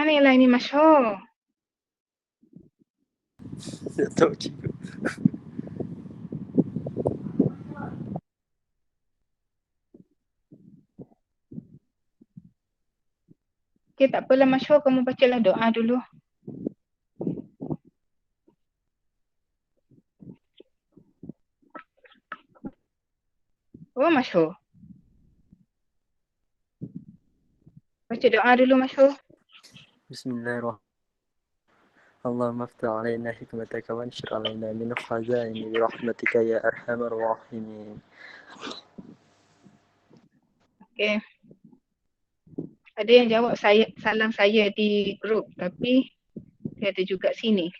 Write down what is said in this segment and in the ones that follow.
Mana lah ini masyhur? Tak tahu cikgu. Okay, tak apalah masyhur, kamu bacalah doa dulu. Oh masyhur. Baca doa dulu masyhur. Bismillahirrahmanirrahim. Allahumma aftah alaina hikmataka wa anshur alaina min khazaini bi rahmatika ya arhamar rahimin. Okay. Ada yang jawab saya, salam saya di grup tapi dia ada juga sini.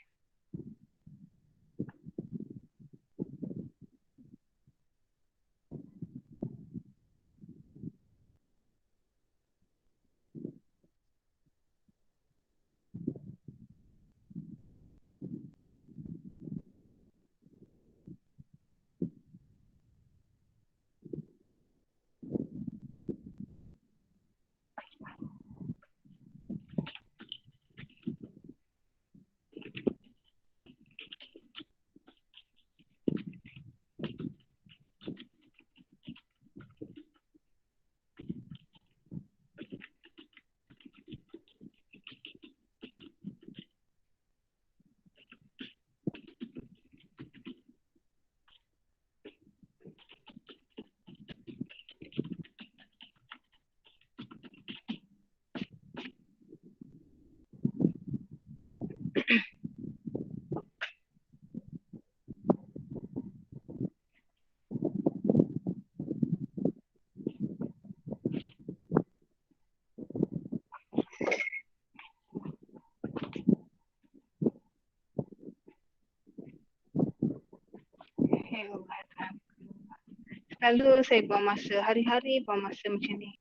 Selalu saya buang masa, hari-hari buang masa macam ni.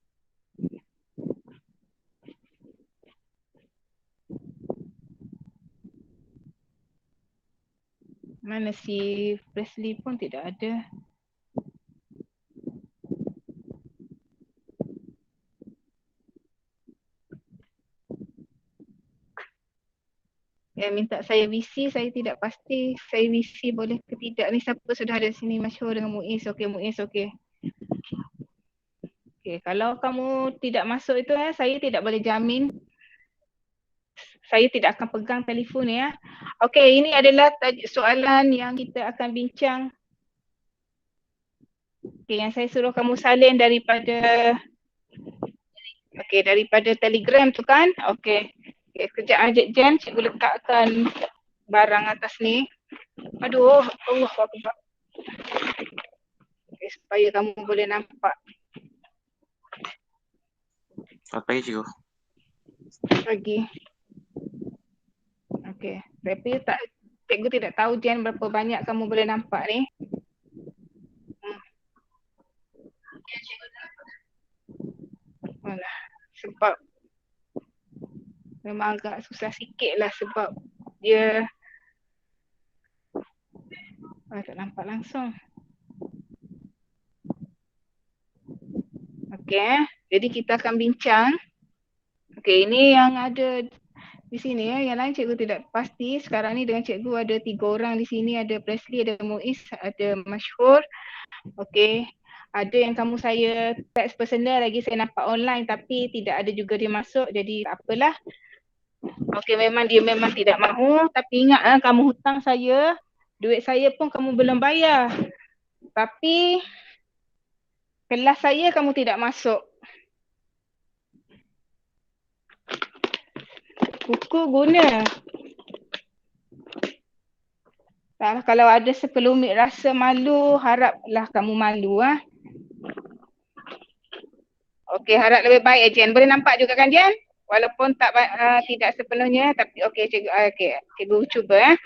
Mana si Presley pun tidak ada. Yang minta saya VC, saya tidak pasti saya VC boleh ke tidak ni. Siapa sudah ada sini masyhur dengan Muiz? Okey, Muiz okey. Okey, kalau kamu tidak masuk itu saya tidak boleh jamin. Saya tidak akan pegang telefon ya. Okey, ini adalah soalan yang kita akan bincang. Okey, yang saya suruh kamu salin daripada Telegram tu kan? Okey. Okay, sekejap aja Jen, cikgu letakkan barang atas ni. Aduh, Allah Akbar. Okay, supaya kamu boleh nampak. Apa ya cikgu? Lagi. Okay, tapi cikgu tidak tahu Jen berapa banyak kamu boleh nampak ni. Alah, sebab memang agak susah sikit lah sebab dia tak nampak langsung. Okay, jadi kita akan bincang. Okay, ini yang ada di sini ya. Yang lain cikgu tidak pasti. Sekarang ni dengan cikgu ada 3 orang di sini. Ada Presley, ada Muiz, ada Masyhur. Okay, ada yang kamu saya teks personal lagi saya nampak online tapi tidak ada juga dia masuk. Jadi tak apalah. Okay, memang dia memang tidak mahu. Tapi ingat kamu hutang saya. Duit saya pun kamu belum bayar. Tapi kelas saya kamu tidak masuk. Buku guna. Kalau ada sekelumit rasa malu, haraplah kamu malu. Okey, harap lebih baik Jen. Boleh nampak juga kan Jen? Walaupun tidak sepenuhnya tapi okey cikgu cuba.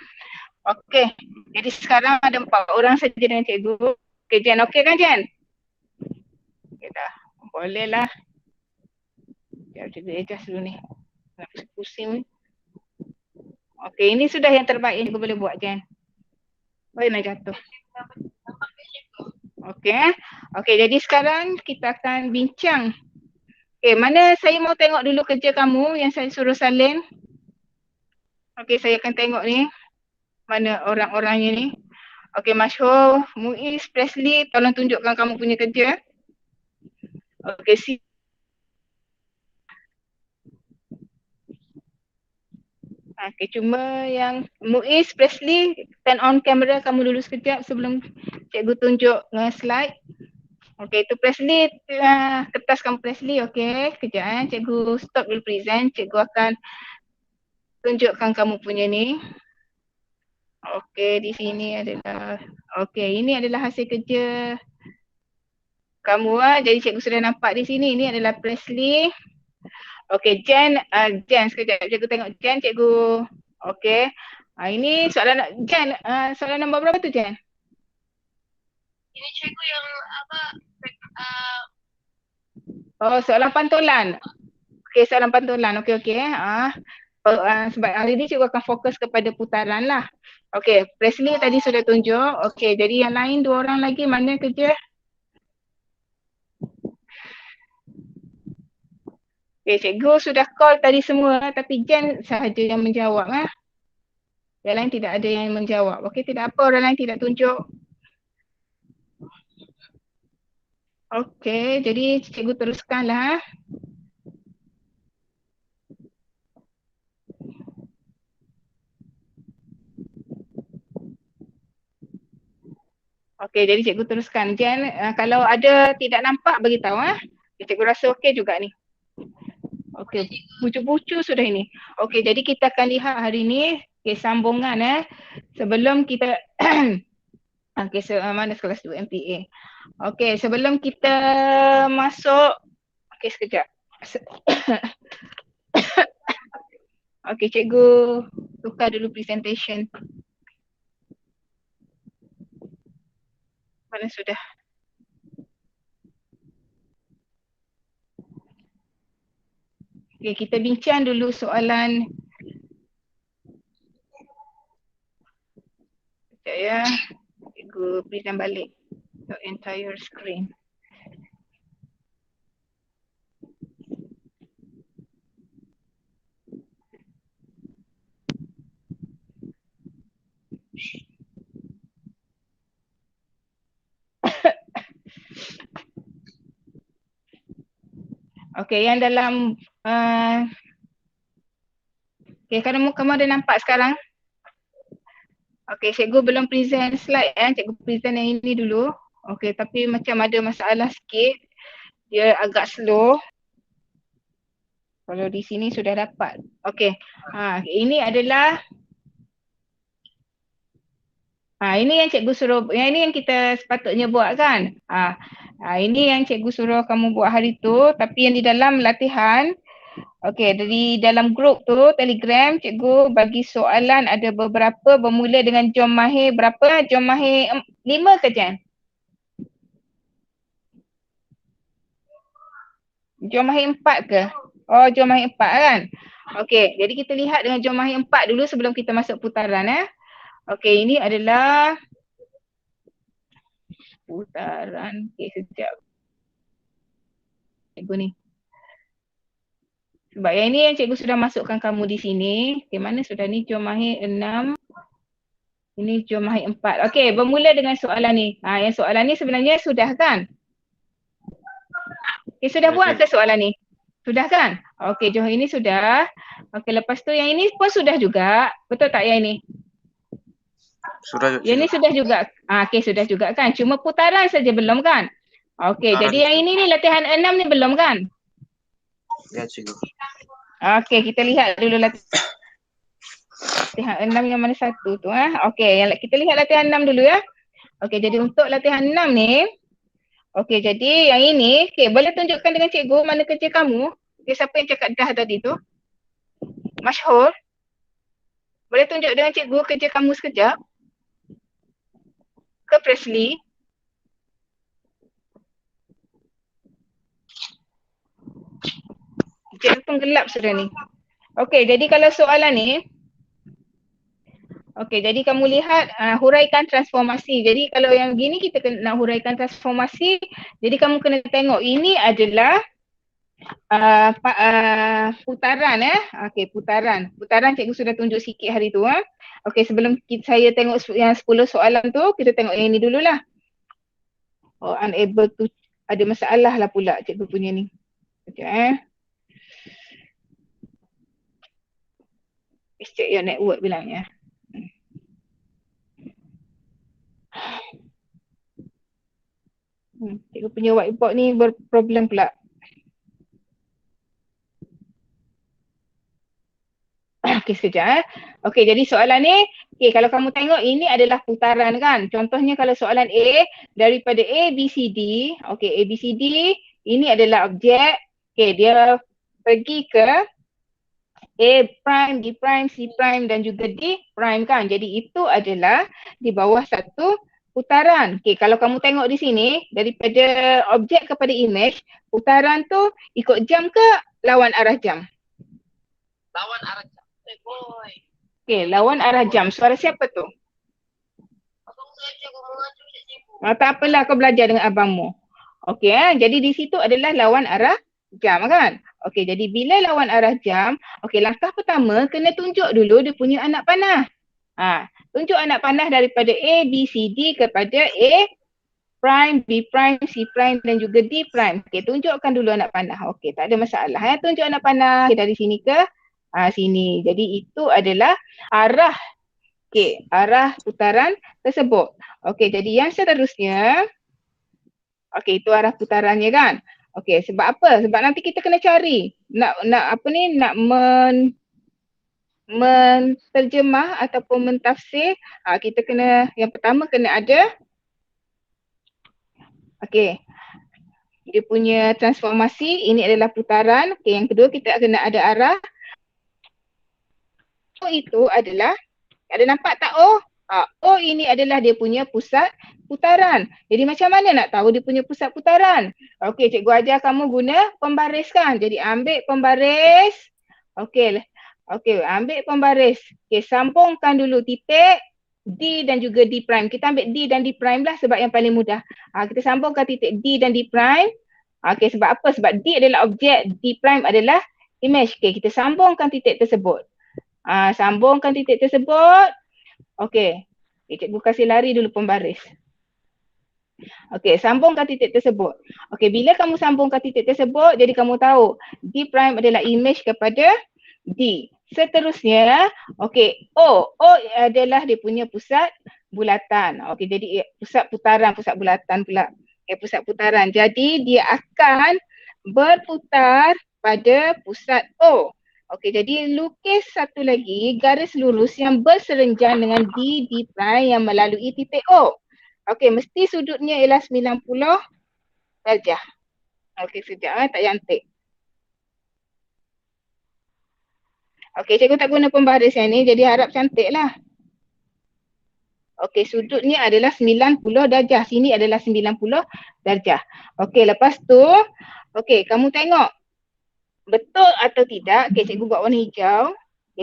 Okey. Jadi sekarang ada 4 orang saja dengan cikgu. Okey Jen, okey kan Jen? Okey dah. Boleh lah. Sekejap cikgu adjust dulu ni. Nak pusing. Okey, ini sudah yang terbaik yang cikgu boleh buat Jen. Boleh nak jatuh. Okey. Okey, jadi sekarang kita akan bincang. Okay, mana saya mau tengok dulu kerja kamu yang saya suruh salin. Okay, saya akan tengok ni. Mana orang-orangnya ni. Okay, Masyhur, Muiz, Presley, tolong tunjukkan kamu punya kerja. Okay, okay, cuma yang Muiz, Presley, turn on kamera kamu dulu sekejap sebelum cikgu tunjuk slide. Okay, itu Presley, kertas kamu Presley, okay. Kejap cikgu stop dulu present, cikgu akan tunjukkan kamu punya ni. Okay, di sini adalah, okay, ini adalah hasil kerja kamu jadi cikgu sudah nampak di sini, ini adalah Presley. Okay, Jen, sekejap cikgu tengok Jen, cikgu. Okay, ini soalan Jen, soalan nombor berapa tu Jen? Ini cikgu yang apa? Oh, soalan pantulan. Okay, soalan pantulan. Okay. Sebab hari ni cikgu akan fokus kepada putaran lah. Okay, Presley tadi sudah tunjuk. Okay, jadi yang lain 2 orang lagi mana kerja? Okay, cikgu sudah call tadi semua tapi Jen sahaja yang menjawab. Yang lain tidak ada yang menjawab. Okay, tidak apa orang lain tidak tunjuk. Okay, jadi cikgu teruskanlah. Okay, jadi cikgu teruskan. Jen, kalau ada tidak nampak beritahu. Cikgu rasa okey juga ni. Okey, bucu-bucu sudah ini. Okey, jadi kita akan lihat hari ni sambungan sebelum kita okey, mana kelas 2 MPA. Okey, sebelum kita masuk, okey sekejap. Okey, cikgu tukar dulu presentation. Mana sudah? Okey, kita bincang dulu soalan. Sekejap ya. Cikgu present balik the entire screen. Okey, yang dalam okey, kamu ada nampak sekarang? Okey, cikgu belum present slide cikgu present yang ini dulu. Okey, tapi macam ada masalah sikit. Dia agak slow. Kalau di sini sudah dapat. Okey. Ini adalah ini yang cikgu suruh, yang ini yang kita sepatutnya buat kan? Ini yang cikgu suruh kamu buat hari tu, tapi yang di dalam latihan, okey, dari dalam grup tu Telegram cikgu bagi soalan ada beberapa bermula dengan Jom Mahir berapa? Jom Mahir 5 ke Jan? Jom Mahir 4 ke? Oh, Jom Mahir 4 kan? Okey, jadi kita lihat dengan Jom Mahir 4 dulu sebelum kita masuk putaran Okey, ini adalah putaran. Okey, sekejap. Cikgu ni. Sebab yang ini yang cikgu sudah masukkan kamu di sini. Okey, mana sudah ni? Jom Mahir 6. Ini Jom Mahir 4. Okey, bermula dengan soalan ni. Yang soalan ni sebenarnya sudah kan? Okey, sudah buat ke soalan ni? Sudah kan? Okey, Johor ini sudah. Okey, lepas tu yang ini pun sudah juga. Betul tak yang ini? Sudah. Yang ini sudah juga. Okey, sudah juga kan? Cuma putaran saja belum kan? Okey, jadi yang ini ni latihan 6 ni belum kan? Ya, cikgu. Okey, kita lihat dulu latihan 6 yang mana satu tu Okey, kita lihat latihan 6 dulu ya. Okey, jadi untuk latihan 6 ni, okey, jadi yang ini, okey, boleh tunjukkan dengan cikgu mana kerja kamu? Okey, siapa yang cakap dah tadi tu? Masyhur. Boleh tunjuk dengan cikgu kerja kamu sekejap? Ke Presley? Cikgu pun gelap sudah ni. Okey, jadi kalau soalan ni, okey, jadi kamu lihat huraikan transformasi. Jadi kalau yang gini kita kena nak huraikan transformasi, jadi kamu kena tengok ini adalah Putaran Okey, putaran. Putaran cikgu sudah tunjuk sikit hari tu Okey, sebelum saya tengok yang 10 soalan tu, kita tengok yang ni dululah. Unable to, ada masalah lah pula cikgu punya ni. Sekejap Let's check your network bilangnya. Cikgu punya whiteboard ni berproblem pula. Okey, sekejap Okey, jadi soalan ni, kalau kamu tengok ini adalah putaran kan. Contohnya kalau soalan A, daripada A, B, C, D. Okey, A, B, C, D, ini adalah objek. Okey, dia pergi ke A prime, D prime, C prime dan juga D prime kan. Jadi itu adalah di bawah satu putaran. Okey, kalau kamu tengok di sini, daripada objek kepada image, putaran tu ikut jam ke lawan arah jam? Lawan arah jam. Boy. Okey, lawan arah jam. Suara siapa tu? Abang saya cikgu mengacu cikgu. Tak apalah, kau belajar dengan abangmu. Okey, jadi di situ adalah lawan arah jam kan? Okey, jadi bila lawan arah jam, okey, langkah pertama kena tunjuk dulu dia punya anak panah. Tunjuk anak panah daripada A, B, C, D kepada A prime, B prime, C prime dan juga D prime. Okey, tunjukkan dulu anak panah. Okey, tak ada masalah tunjuk anak panah dari sini ke sini. Jadi itu adalah arah arah putaran tersebut. Okey, jadi yang seterusnya, okey, itu arah putarannya kan. Okey, sebab apa? Sebab nanti kita kena cari nak menterjemah ataupun mentafsir. Kita kena, yang pertama kena ada dia punya transformasi, ini adalah putaran. Okey, yang kedua kita kena ada arah. Itu adalah, ada nampak tak O ini adalah dia punya pusat putaran. Jadi macam mana nak tahu dia punya pusat putaran? Okey, cikgu ajar kamu guna pembaris kan. Jadi ambil pembaris. Okey, ambil pembaris. Okey, sambungkan dulu titik D dan juga D prime. Kita ambil D dan D prime lah sebab yang paling mudah. Kita sambungkan titik D dan D prime. Okey, sebab apa? Sebab D adalah objek, D prime adalah image. Okey, kita sambungkan titik tersebut. Sambungkan titik tersebut. Okey, cikgu kasih lari dulu pembaris. Okey, sambungkan titik tersebut. Okey, bila kamu sambungkan titik tersebut, jadi kamu tahu D prime adalah image kepada D. Seterusnya, okey, O adalah dia punya pusat bulatan. Okey, jadi pusat putaran, pusat bulatan pula. Pusat putaran. Jadi dia akan berputar pada pusat O. Okey, jadi lukis satu lagi garis lurus yang berserenjan dengan D prime yang melalui titik O. Okey, mesti sudutnya ialah 90 darjah. Okey, sekejap tak cantik. Okey, cikgu tak guna pembaris yang ni, jadi harap cantik lah. Okey, sudutnya adalah 90 darjah. Sini adalah 90 darjah. Okey, lepas tu, okey, kamu tengok. Betul atau tidak, cikgu buat warna hijau.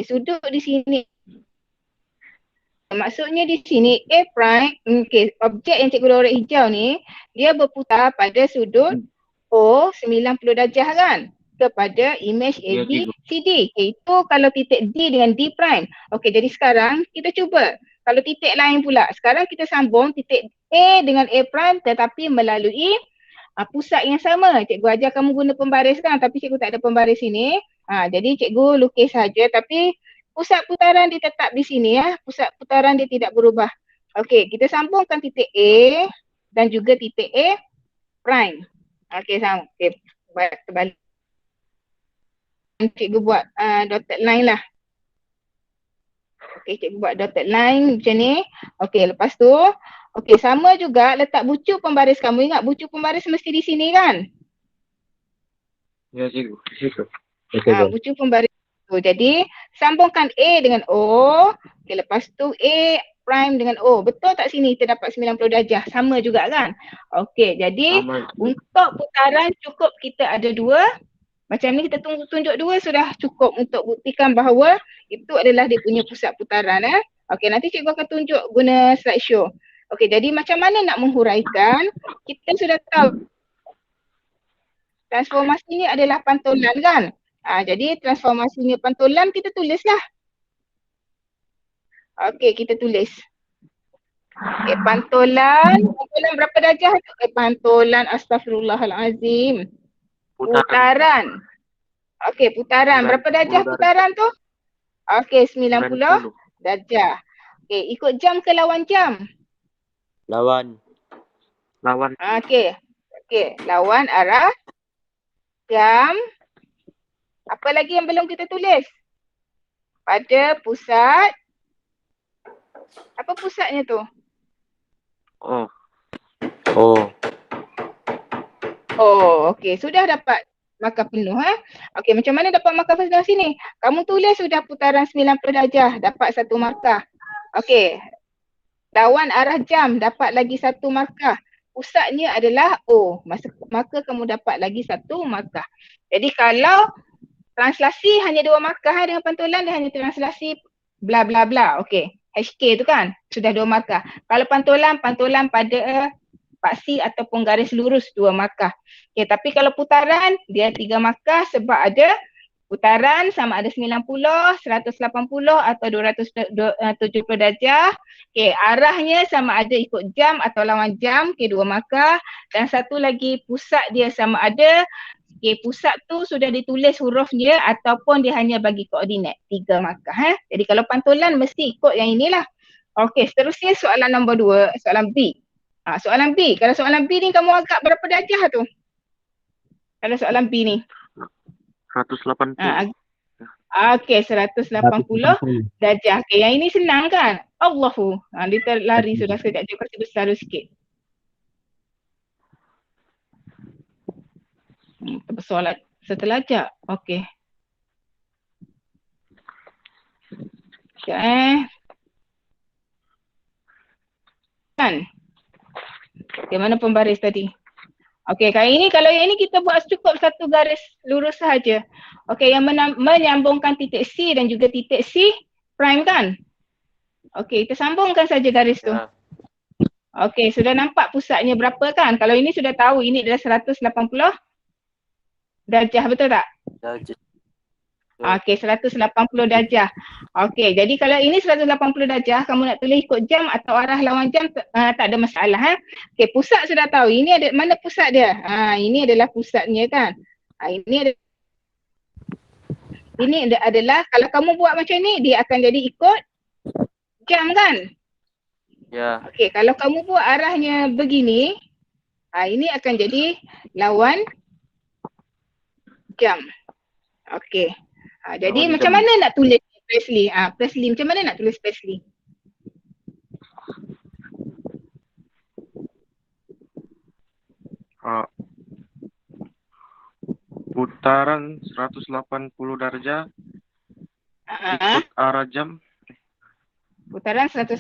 Sudut di sini. Maksudnya di sini A prime, objek yang cikgu lorek hijau ni, dia berputar pada sudut O 90 darjah kan? Kepada image AB, CD. Itu kalau titik D dengan D prime. Okey, jadi sekarang kita cuba. Kalau titik lain pula, sekarang kita sambung titik A dengan A prime tetapi melalui pusat yang sama. Cikgu ajar kamu guna pembaris kan, tapi cikgu tak ada pembaris sini. Jadi cikgu lukis saja tapi pusat putaran dia tetap di sini Pusat putaran dia tidak berubah. Okey, kita sambungkan titik A dan juga titik A prime. Okey, sama. Okey, terbalik. Cikgu buat dotted line lah. Okey, cikgu buat dotted line macam ni. Okey, lepas tu okey, sama juga letak bucu pembaris kamu. Ingat bucu pembaris mesti di sini kan? Ya, cikgu. Di situ. Bucu pembaris tu. Jadi, sambungkan A dengan O. Okey, lepas tu A prime dengan O. Betul tak sini terdapat 90 darjah? Sama juga kan? Okey, jadi untuk putaran cukup kita ada dua. Macam ni kita tunjuk dua sudah cukup untuk buktikan bahawa itu adalah dia punya pusat putaran. Okey, nanti cikgu akan tunjuk guna slideshow. Okey, jadi macam mana nak menghuraikan? Kita sudah tahu transformasinya adalah pantulan kan. Jadi transformasinya pantulan kita tulislah. Okey, kita tulis. Pantulan berapa darjah tu? Pantulan, astagfirullahalazim. Putaran. Okey, putaran. Berapa darjah putaran tu? Okey, 90 darjah. Okey, ikut jam ke lawan jam? Lawan. Okey. Okey, lawan arah jam. Apa lagi yang belum kita tulis? Pada pusat. Apa pusatnya tu? Oh. Okey. Sudah dapat markah penuh Okey, macam mana dapat markah penuh sini? Kamu tulis sudah putaran 90 darjah, dapat satu markah. Okey. Lawan arah jam, dapat lagi satu markah. Pusatnya adalah O. Maka kamu dapat lagi satu markah. Jadi kalau translasi hanya 2 markah dengan pantulan, dia hanya translasi bla bla bla. Okey. HK tu kan sudah 2 markah. Kalau pantulan pada paksi ataupun garis lurus 2 markah. Okey, tapi kalau putaran dia 3 markah sebab ada putaran sama ada 90, 180 atau 270 darjah. Okey, arahnya sama ada ikut jam atau lawan jam, okey 2 markah. Dan satu lagi pusat dia sama ada pusat tu sudah ditulis hurufnya ataupun dia hanya bagi koordinat 3 markah Jadi kalau pantulan mesti ikut yang inilah. Okey, seterusnya soalan nombor 2, soalan B. Soalan B, kalau soalan B ni kamu agak berapa darjah tu? Kalau soalan B ni 180. Okey, 180 darjah. Okey, yang ini senang kan? Allahu. Dia terlari sudah sekejap, dia kasi besar sikit. Soalan setelajak. Okey. Kan? Okey, mana pembaris tadi? Okey, kali ini kalau yang ini kita buat cukup satu garis lurus sahaja. Okey, yang menyambungkan titik C dan juga titik C prime kan? Okey, kita sambungkan saja garis tu. Okey, sudah nampak pusatnya berapa kan? Kalau ini sudah tahu ini adalah 180 darjah, betul tak? Darjah. Okey, 180 darjah. Okey, jadi kalau ini 180 darjah, kamu nak tulis ikut jam atau arah lawan jam tak ada masalah Okey, pusat sudah tahu. Ini ada mana pusat dia? Ini adalah pusatnya kan. Ini adalah kalau kamu buat macam ni dia akan jadi ikut jam kan? Ya. Okey, kalau kamu buat arahnya begini, ini akan jadi lawan jam. Okey. Jadi macam mana nak tulis Presley? Presley, macam mana nak tulis Presley? Putaran 180 darjah ikut arah jam. Putaran 180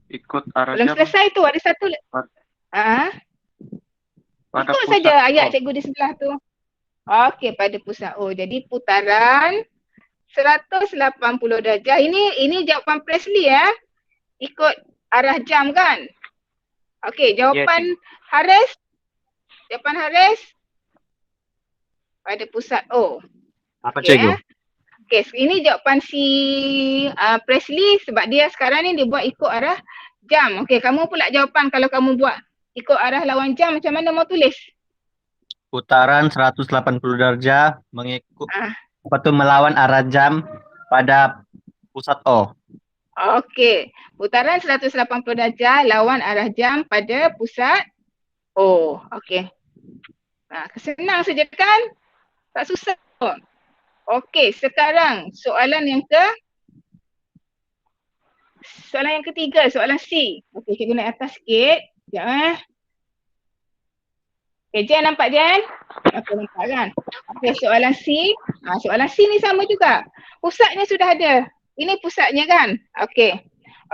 ikut arah belum jam. selesai tu, ada satu Pada ikut pusat saja ayat O. cikgu di sebelah tu. Okey, pada pusat O. Jadi putaran 180 darjah. Ini jawapan Presley ikut arah jam kan? Okey, jawapan Haris. Jawapan Haris pada pusat O. Apa cikgu? Okey, ini jawapan si Presley sebab dia sekarang ni dia buat ikut arah jam. Okey, kamu pula jawapan kalau kamu buat ikut arah lawan jam macam mana mau tulis? Putaran 180 darjah mengikut melawan arah jam pada pusat O. Okey, putaran 180 darjah lawan arah jam pada pusat O. Okey. Senang saja kan? Tak susah. Okey, sekarang soalan yang ketiga, soalan C. Okey, cikgu naik atas sikit. Sekejap Okay, Jen nampak Jen? Okey, nampak kan? Okey, soalan C. Soalan C ni sama juga. Pusatnya sudah ada. Ini pusatnya kan? Okey.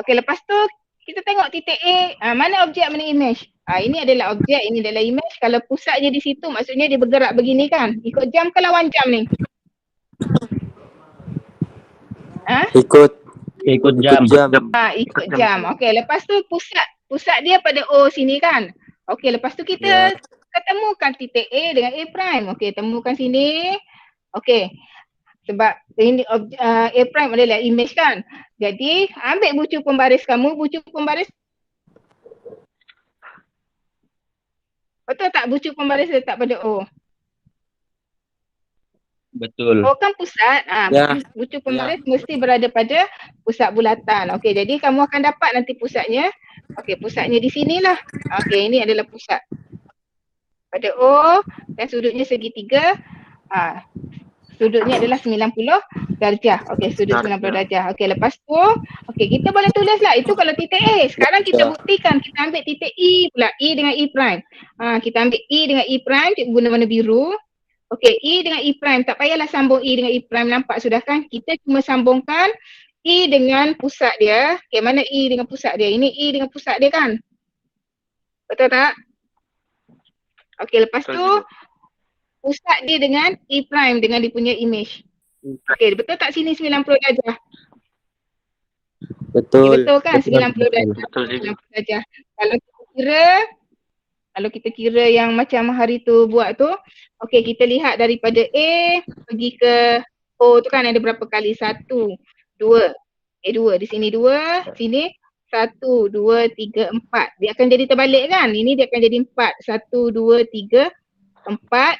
Okey, lepas tu kita tengok titik A. Mana objek, mana image? Ini adalah objek, ini adalah image. Kalau pusatnya di situ maksudnya dia bergerak begini kan? Ikut jam ke lawan jam ni? Ikut jam. Ikut jam. Okey, lepas tu pusat dia pada O sini kan? Okey, lepas tu Ya. kita ketemukan titik A dengan A prime. Okey, temukan sini. Okey. Sebab ini A prime adalah image kan. Jadi ambil bucu pembaris kamu, bucu pembaris. Betul tak bucu pembaris letak pada O? Betul. O kan pusat. Ya. Bucu pembaris mesti berada pada pusat bulatan. Okey, jadi kamu akan dapat nanti pusatnya. Okey, pusatnya di sinilah. Okey, ini adalah pusat. Pada O dan sudutnya segitiga. Sudutnya adalah 90 darjah. Okey, sudut 90 darjah. Okey, lepas tu, okey, kita boleh tulislah itu kalau titik A. Sekarang kita buktikan, kita ambil titik E pula, E dengan E prime. Kita ambil E dengan E prime, cikgu guna warna biru. Okey, E dengan E prime, tak payahlah sambung E dengan E prime, nampak sudah kan? Kita cuma sambungkan E dengan pusat dia. Okey, mana E dengan pusat dia? Ini E dengan pusat dia kan? Betul tak? Okey, lepas tu pusat dia dengan E prime dengan dia punya image. Okey, betul tak sini 90 darjah? Betul. Okay, betul kan? 90 darjah. Betul juga. 90 darjah. Kalau kita kira yang macam hari tu buat tu, okey, kita lihat daripada A pergi ke O tu kan ada berapa kali? 1, 2. Di sini 2, sini 1, 2, 3, 4. Dia akan jadi terbalik kan? Ini dia akan jadi 4. 1, 2, 3, 4.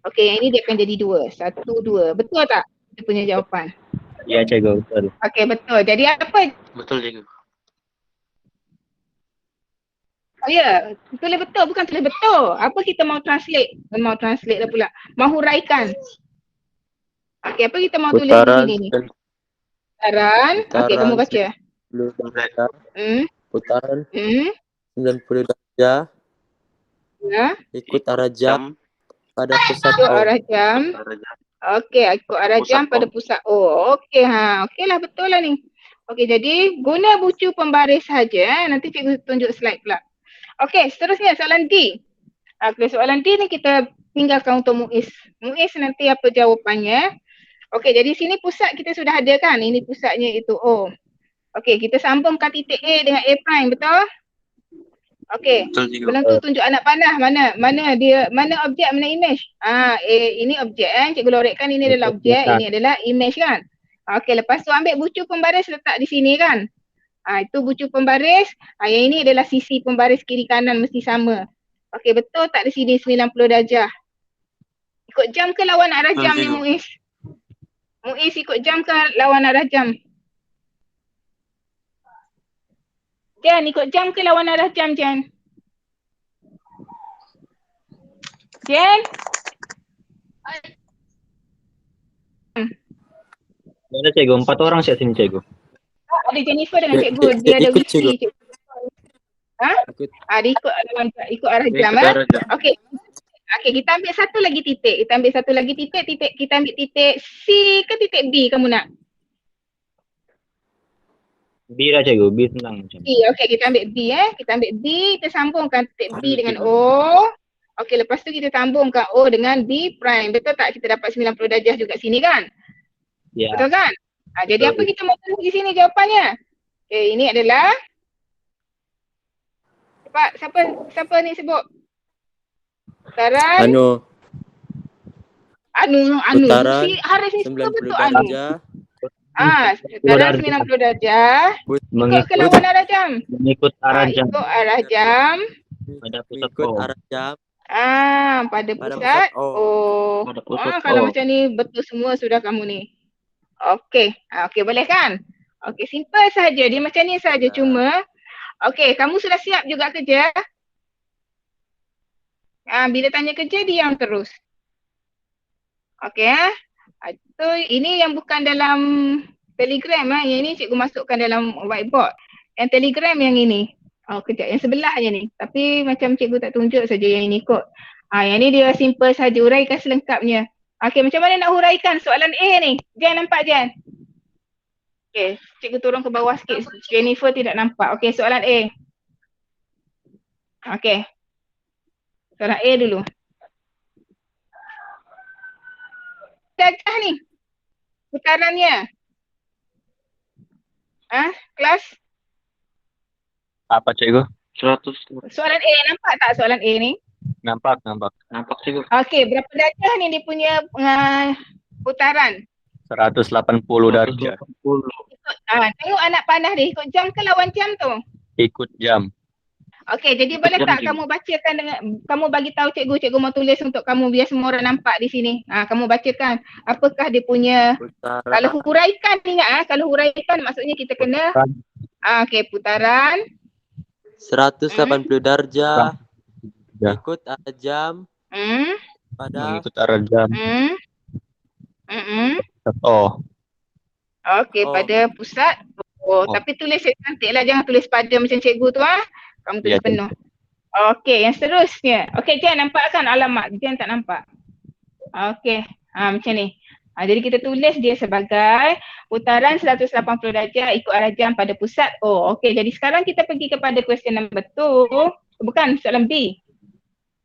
Okey, yang ini dia akan jadi 2. 1, 2. Betul tak? Kita punya jawapan. Ya, cikgu, betul. Okey, betul. Jadi apa? Betul juga. Oh ya, tulis betul bukan tulis betul. Apa kita mau translate? Mau translate dah pula. Mau huraikan. Okey, apa kita mau tulis di sini ni? Putaran. Okey, kamu baca. 90 darjah. Putaran 90 darjah. Ya. Ikut arah jam pada pusat Ikut O. arah jam. Okey, ikut arah jam pada pusat O. Okey, okeylah, betul lah ni. Okey, jadi guna bucu pembaris saja. Nanti cikgu tunjuk slide pula. Okey, seterusnya soalan D. Okey, soalan D ni kita tinggalkan untuk Muiz. Muiz nanti apa jawapannya. Okey, jadi sini pusat kita sudah ada kan? Ini pusatnya itu O. Okey, kita sambungkan titik A dengan A prime, betul? Okey, belum tu tunjuk anak panah mana objek, mana image. Ini objek cikgu lorekkan ini adalah objek, ini adalah image kan. Okey, lepas tu ambil bucu pembaris letak di sini kan. Itu bucu pembaris, yang ini adalah sisi pembaris kiri kanan mesti sama. Okey, betul tak di sini 90 darjah? Ikut jam ke lawan arah jam ni Muiz? Muiz ikut jam ke lawan arah jam? Jan, ikut jam ke lawan arah jam, Jan? Jan? Ada cikgu, 4 orang siap sini cikgu. Ada Jennifer dengan cikgu, dia ada Ikut wifi. cikgu. Dia ikut arah jam. Okey. Okey, kita ambil satu lagi titik. Kita ambil titik C ke titik B kamu nak? B lah cikgu, B senang macam. B, okey, kita ambil B Kita ambil B, kita sambungkan titik B dengan O. Okey, lepas tu kita sambungkan O dengan B prime. Betul tak? Kita dapat 90 darjah juga sini kan? Ya. Betul kan? Jadi apa kita mau tulis di sini jawapannya? Okey, ini adalah cepat, siapa ni sebut? Putaran Putaran Si Haris ni suka 90 betul darjah. Putaran 90 darjah. Ikut ke lawan arah jam? Mengikut arah jam. Ikut arah jam. Pada pusat Ikut O. arah jam Pada pada pusat O. Pada pusat kalau O. macam ni betul semua sudah kamu ni. Okey. Okey, boleh kan? Okey, simple saja. Dia macam ni saja. Cuma okey, kamu sudah siap juga kerja? Bila tanya kerja diam terus. Okey ini yang bukan dalam Telegram yang ini cikgu masukkan dalam whiteboard. Yang Telegram yang ini. Kejap yang sebelahnya ni. Tapi macam cikgu tak tunjuk saja yang ini kot. Yang ni dia simple saja, huraikan selengkapnya. Okey, macam mana nak huraikan soalan A ni? Jan nampak Jan? Okey, cikgu turun ke bawah sikit. Jennifer tidak nampak. Okey, soalan A. Okey. Soalan A dulu. Darjah ni. Putarannya. Kelas? Apa cikgu? 100. Soalan A, nampak tak soalan A ni? Nampak. Nampak cikgu. Okey, berapa darjah ni dia punya putaran? 180 darjah. 180. Tengok anak panah dia ikut jam ke lawan jam tu? Ikut jam. Okey, jadi Ikut boleh jam, tak cikgu. kamu bacakan dengan, kamu bagi tahu cikgu mau tulis untuk kamu biar semua orang nampak di sini. Kamu bacakan apakah dia punya, Putaran kalau huraikan ingat kalau huraikan maksudnya kita kena okey, putaran 180 darjah Ya. ikut arah jam pada Mengikut arah jam. Oh. Okey, Oh. pada pusat. Oh. Tapi tulis yang cantik lah, jangan tulis pada macam cikgu tu Kamu tulis Ya, penuh. Okey, yang seterusnya. Okey, Jan nampak kan alamat? Jan tak nampak. Okey, macam ni. Jadi kita tulis dia sebagai putaran 180 darjah ikut arah jam pada pusat. Okey, jadi sekarang kita pergi kepada question number 2. Bukan, soalan B.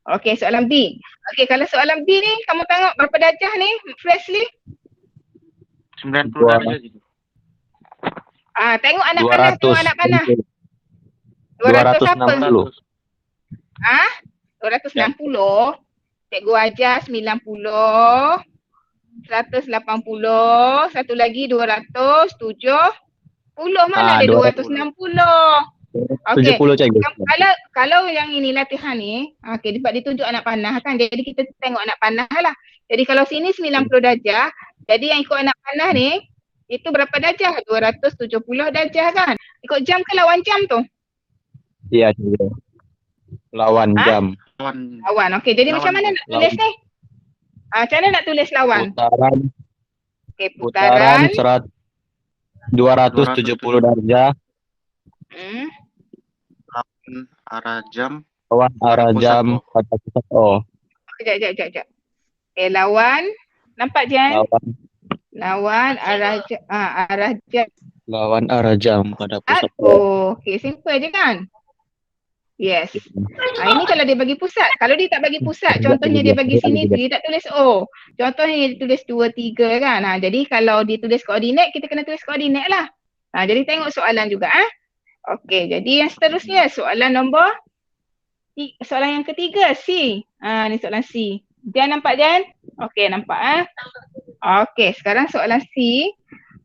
Okey, soalan B. Okey, kalau soalan B ni kamu tengok berapa darjah ni, Freshly? 90 darjah cikgu. Tengok anak panah, tengok anak panah. 200 apa? 260. 260. Cikgu ajar 90. 180. Satu lagi 270. Mana ada 260? Okey. 70 cikgu. Kalau yang ini latihan ni, okey, sebab dia tunjuk anak panah kan. Jadi kita tengok anak panah lah. Jadi kalau sini 90 darjah, jadi yang ikut anak panah ni, itu berapa darjah? 270 darjah kan? Ikut jam ke lawan jam tu? Iya cikgu. Lawan jam. Lawan. Okey, jadi macam mana nak tulis ni? Macam mana nak tulis lawan? Putaran. Okey, putaran. 270 darjah. Arah jam. Lawan arah Pusat jam O. pada pusat O. Sekejap. Okey, lawan. Nampak Jan? Lawan arah jam. Lawan arah jam pada pusat O. Okey, simple je kan? Yes. Ini kalau dia bagi pusat. Kalau dia tak bagi pusat, contohnya dia bagi sini, dia tak tulis O. Contohnya dia tulis 2, 3 kan. Jadi kalau dia tulis koordinat, kita kena tulis koordinat lah. Jadi tengok soalan juga. Okey, jadi yang seterusnya soalan yang ketiga, C. Ni soalan C. Jan nampak Jan? Okey, nampak Okey, sekarang soalan C.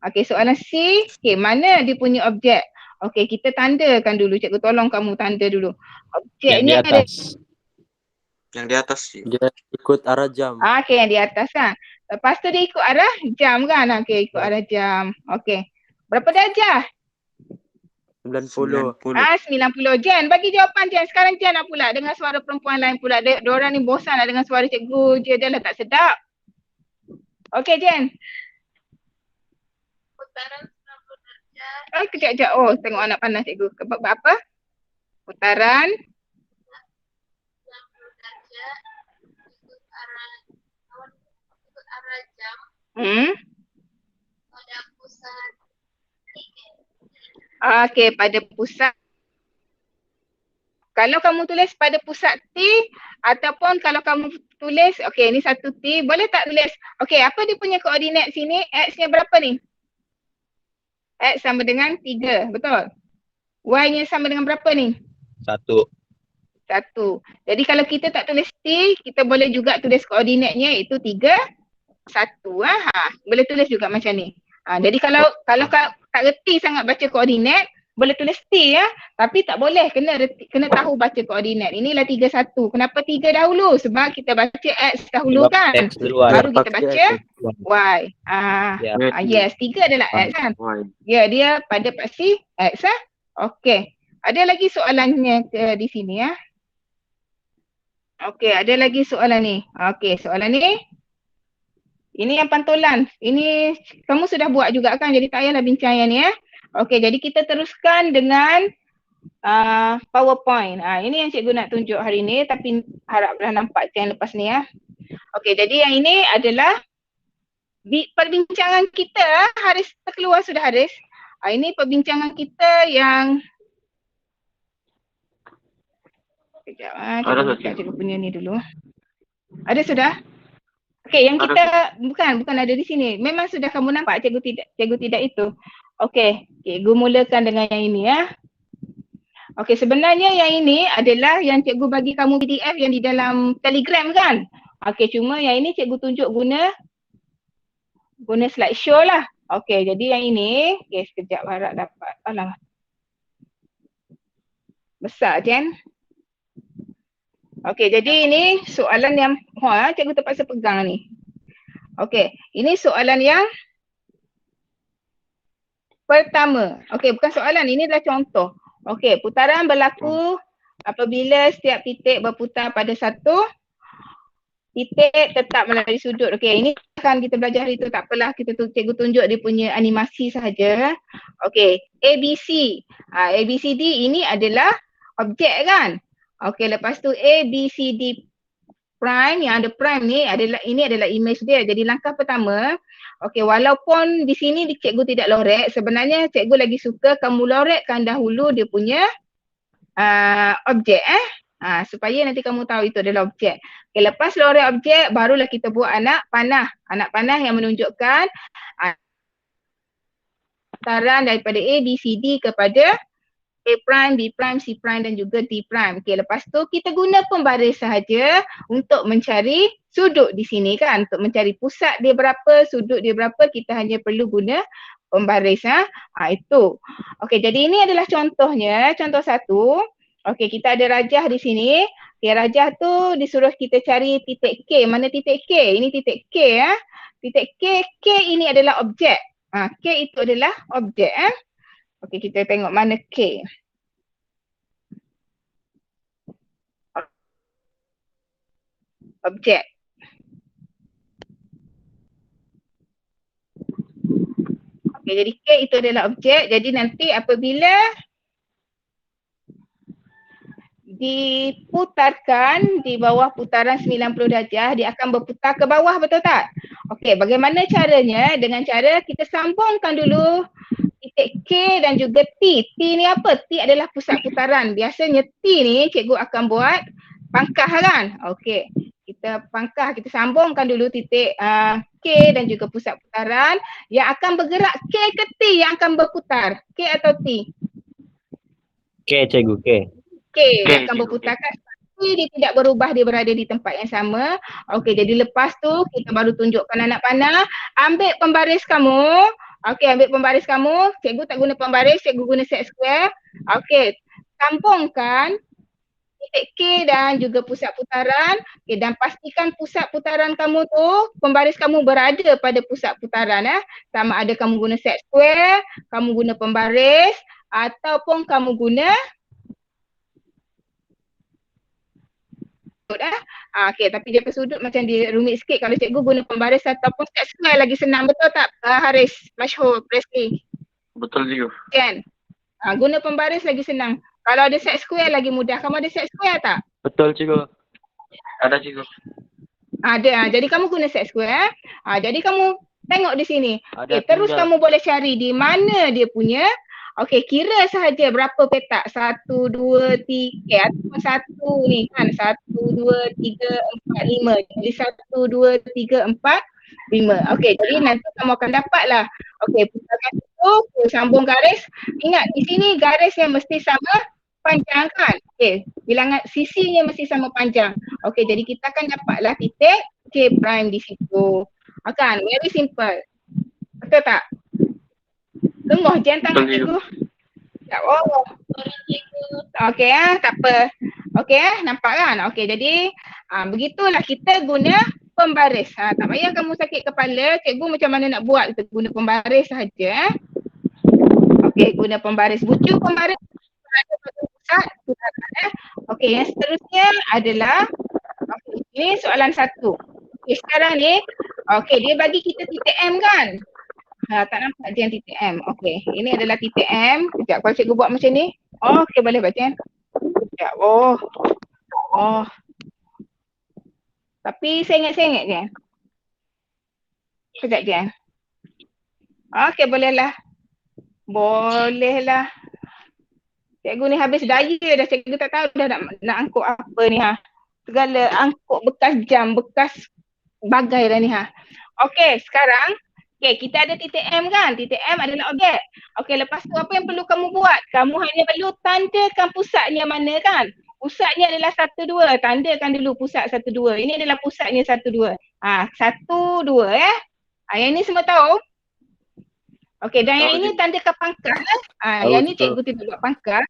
Okey, soalan C. Okey, mana dia punya objek? Okey, kita tandakan dulu. Cikgu tolong kamu tanda dulu. Objek Yang ni di ada. atas. Yang di atas sih. dia ikut arah jam. Okey, yang di atas kan. Lepas tu dia ikut arah jam kan. Okey, ikut arah jam. Okey. Berapa darjah? 90. 90. Jan, bagi jawapan Jan. Sekarang Jan nak pula dengan suara perempuan lain pula. Diorang ni bosan lah dengan suara cikgu je. Dia lah tak sedap. Okey Jan. Putaran 90 darjah Kejap. Tengok anak panah cikgu. Apa? Putaran 90 darjah ikut arah jam pada pusat Okey, pada pusat. Kalau kamu tulis pada pusat T ataupun kalau kamu tulis, okey ni satu T, boleh tak tulis? Okey, apa dia punya koordinat sini? X-nya berapa ni? X sama dengan 3, betul? Y-nya sama dengan berapa ni? 1. 1. Jadi kalau kita tak tulis T, kita boleh juga tulis koordinatnya iaitu 3, 1. Boleh tulis juga macam ni. Jadi kalau tak reti sangat baca koordinat, boleh tulis T tapi tak boleh, kena tahu baca koordinat. Inilah 3, 1. Kenapa 3 dahulu? Sebab kita baca X dahulu kan. X duluan. Baru kita baca Y. Ya. Yes, 3 adalah X kan. Ya, dia pada pasti X Okey. Ada lagi soalannya di sini Okey, ada lagi soalan ni. Okey, soalan ni. Ini yang pantulan. Ini kamu sudah buat juga kan, jadi tak payahlah bincang yang ni Okey, jadi kita teruskan dengan PowerPoint. Ini yang cikgu nak tunjuk hari ni, tapi haraplah nampak yang lepas ni Okey, jadi yang ini adalah perbincangan kita. Haris terkeluar sudah Haris. Ini perbincangan kita yang Sekejap cikgu punya ni dulu. Ada sudah? Okey, yang kita bukan ada di sini. Memang sudah kamu nampak cikgu tidak itu. Okey, cikgu mulakan dengan yang ini Okey, sebenarnya yang ini adalah yang cikgu bagi kamu PDF yang di dalam Telegram kan? Okey, cuma yang ini cikgu tunjuk guna slideshow lah. Okey, jadi yang ini, okey sekejap harap dapat. Alah. Besar Jen. Okey, jadi ini soalan yang cikgu terpaksa pegang ni. Okey, ini soalan yang pertama. Okey, bukan soalan, ini adalah contoh. Okey, putaran berlaku apabila setiap titik berputar pada satu titik tetap melalui sudut. Okey, ini akan kita belajar hari tu, tak apalah, cikgu tunjuk dia punya animasi sahaja. Okey, ABC. ABCD ini adalah objek kan? Okey, lepas tu ABCD prime, yang ada prime ni adalah image dia. Jadi langkah pertama, okey, walaupun di sini cikgu tidak lorek, sebenarnya cikgu lagi suka kamu lorekkan dahulu dia punya objek supaya nanti kamu tahu itu adalah objek. Okay, lepas lorek objek, barulah kita buat anak panah. Anak panah yang menunjukkan putaran daripada A, B, C, D kepada A prime, B prime, C prime dan juga D prime. Okay, lepas tu kita guna pembaris sahaja untuk mencari sudut di sini kan. Untuk mencari pusat dia berapa, sudut dia berapa, kita hanya perlu guna pembaris. Itu. Okay, jadi ini adalah contohnya, contoh satu. Okay, kita ada rajah di sini. Okay, rajah tu disuruh kita cari titik K. Mana titik K? Ini titik K. Titik K, K ini adalah objek. K itu adalah objek. Okay, kita tengok mana K. Objek. Okay, jadi K itu adalah objek. Jadi nanti apabila diputarkan di bawah putaran 90 darjah, dia akan berputar ke bawah, betul tak? Okey, bagaimana caranya? Dengan cara kita sambungkan dulu titik K dan juga T. T ni apa? T adalah pusat putaran. Biasanya T ni cikgu akan buat pangkah kan? Okey, kita pangkah, kita sambungkan dulu titik K dan juga pusat putaran yang akan bergerak. K ke T yang akan berputar? K atau T? K cikgu, K. Dia akan berputarkan, tapi dia tidak berubah, dia berada di tempat yang sama. Okey, jadi lepas tu kita baru tunjukkan anak panah. Ambil pembaris kamu. Okey, ambil pembaris kamu. Cikgu tak guna pembaris, cikgu guna set square. Okey, sambungkan titik K dan juga pusat putaran. Okey, dan pastikan pusat putaran kamu tu, pembaris kamu berada pada pusat putaran. Sama ada kamu guna set square, kamu guna pembaris ataupun kamu guna okey, tapi dia sudut macam dia rumit sikit kalau cikgu guna pembaris ataupun set square lagi senang, betul tak Haris, Masyhur, Presley? Betul juga. Kan? Guna pembaris lagi senang. Kalau ada set square lagi mudah. Kamu ada set square tak? Betul cikgu. Ada cikgu. Ada. Jadi kamu guna set square. Jadi kamu tengok di sini. Ada Terus kamu boleh cari di mana dia punya. Okey, kira sahaja berapa petak. 1, 2, 3 ataupun 1 ni kan. 1, 2, 3, 4, 5. Jadi 1, 2, 3, 4, 5. Okey, jadi nanti kamu akan dapatlah. Okey, putaran itu sambung garis. Ingat, di sini garis yang mesti sama panjang kan. Okey, bilangan sisinya mesti sama panjang. Okey, jadi kita akan dapatlah titik K prime di situ. Kan, very simple. Betul tak? Tengok je tangan cikgu. Oh. Okey tak apa. Okey nampak kan? Okey, jadi begitulah kita guna pembaris. Tak payah kamu sakit kepala, cikgu macam mana nak buat, kita guna pembaris sahaja. Okey, guna pembaris. Bucu pembaris berada pada pusat putaran. Okey, yang seterusnya adalah ini soalan 1. Okey, sekarang ni dia bagi kita titik M kan? Tak nampak je yang titik M. Okey, ini adalah titik M. Sekejap, kalau cikgu buat macam ni. Okey, boleh baca. Sekejap. Oh. Tapi sengit-sengit je. Sekejap je. Okey, bolehlah. Bolehlah. Cikgu ni habis daya dah. Cikgu tak tahu dah nak angkut apa ni Segala angkut bekas jam, bekas bagai dah ni Okey, sekarang Okey, kita ada titik M kan? Titik M adalah objek. Okey, lepas tu apa yang perlu kamu buat? Kamu hanya perlu tandakan pusatnya mana kan? Pusatnya adalah 1, 2. Tandakan dulu pusat 1, 2. Ini adalah pusatnya 1, 2. 1, 2 ya. Yang ini semua tahu? Okey, dan yang ini tandakan pangkal. Yang ni cikgu tidak buat pangkal.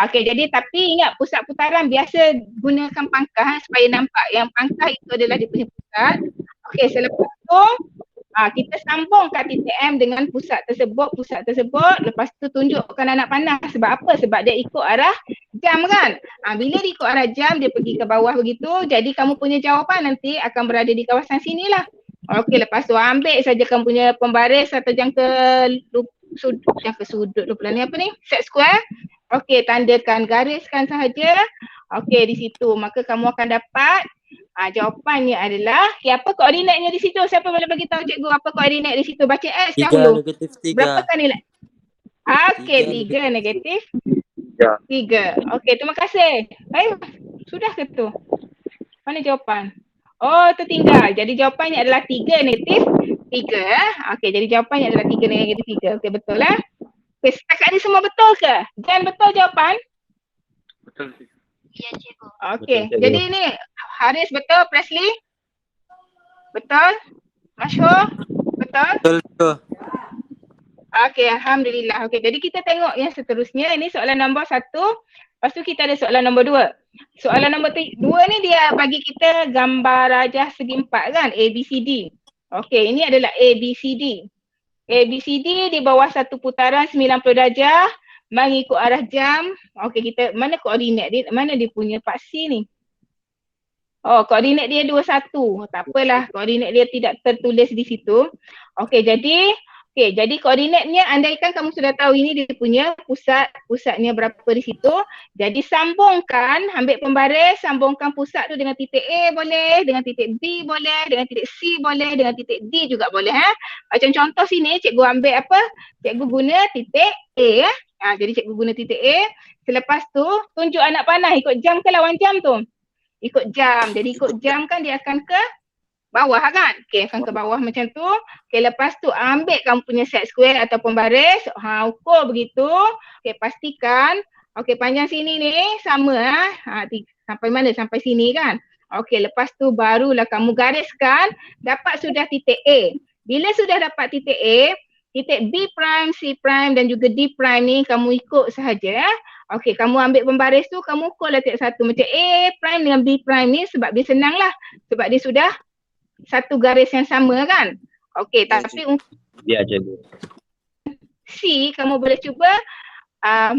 Okey, jadi tapi ingat pusat putaran biasa gunakan pangkal supaya nampak yang pangkal itu adalah dia punya pusat. Okey, selepas tu kita sambungkan titik M dengan pusat tersebut. Lepas tu tunjukkan anak panah. Sebab apa? Sebab dia ikut arah jam kan? Bila dia ikut arah jam, dia pergi ke bawah begitu. Jadi kamu punya jawapan nanti akan berada di kawasan sini lah. Okey, lepas tu ambil saja kamu punya pembaris atau jangka sudut lupa ni apa ni? Set square. Okey, tandakan, gariskan sahaja. Okey, di situ. Maka kamu akan dapat jawapannya adalah, apa koordinatnya di situ? Siapa boleh bagi tahu cikgu apa koordinat di situ? Baca X dahulu. 3 -3. Berapakah nilai? Okey, 3 negatif 3. Okey, terima kasih. Sudah ke tu? Mana jawapan? Oh, tertinggal. Jadi jawapannya adalah 3 negatif 3. Okey, jadi jawapannya adalah 3 negatif 3. Okey, betul lah. Okey, setakat ni semua betul ke? Jan, betul jawapan? Betul cikgu. Ya, cikgu. Okey, Betul, cikgu. jadi ni Haris betul, Presley? Betul? Masyhur? Betul? Betul cikgu. Okey, alhamdulillah. Okey, jadi kita tengok yang seterusnya. Ini soalan nombor 1. Lepas tu kita ada soalan nombor 2. Soalan nombor 2 ni dia bagi kita gambar rajah segi 4 kan? ABCD. Okey, ini adalah ABCD. ABCD di bawah satu putaran 90 darjah mengikut arah jam. Okey, kita mana koordinat dia? Mana dia punya paksi ni? Oh, koordinat dia 21. Tak apalah, koordinat dia tidak tertulis di situ. Okey, jadi koordinatnya andaikan kamu sudah tahu ini dia punya pusatnya berapa di situ. Jadi sambungkan, ambil pembaris, sambungkan pusat tu dengan titik A boleh, dengan titik B boleh, dengan titik C boleh, dengan titik D juga boleh. Macam contoh sini cikgu ambil apa? Cikgu guna titik A ya. Jadi cikgu guna titik A. Selepas tu tunjuk anak panah ikut jam ke lawan jam tu? Ikut jam. Jadi ikut jam kan dia akan ke bawah kan? Okey, akan ke bawah macam tu. Okey, lepas tu ambil kamu punya set square atau pembaris. Ukur begitu. Okey, pastikan. Okey, panjang sini ni sama sampai mana? Sampai sini kan? Okey, lepas tu barulah kamu gariskan. Dapat sudah titik A. Bila sudah dapat titik A, titik B prime, C prime dan juga D prime ni kamu ikut sahaja. Okey, kamu ambil pembaris tu, kamu ukurlah tiap satu. Macam A prime dengan B prime ni sebab dia senang lah. Sebab dia sudah satu garis yang sama kan? Okey, tapi untuk Ya, cikgu. C, kamu boleh cuba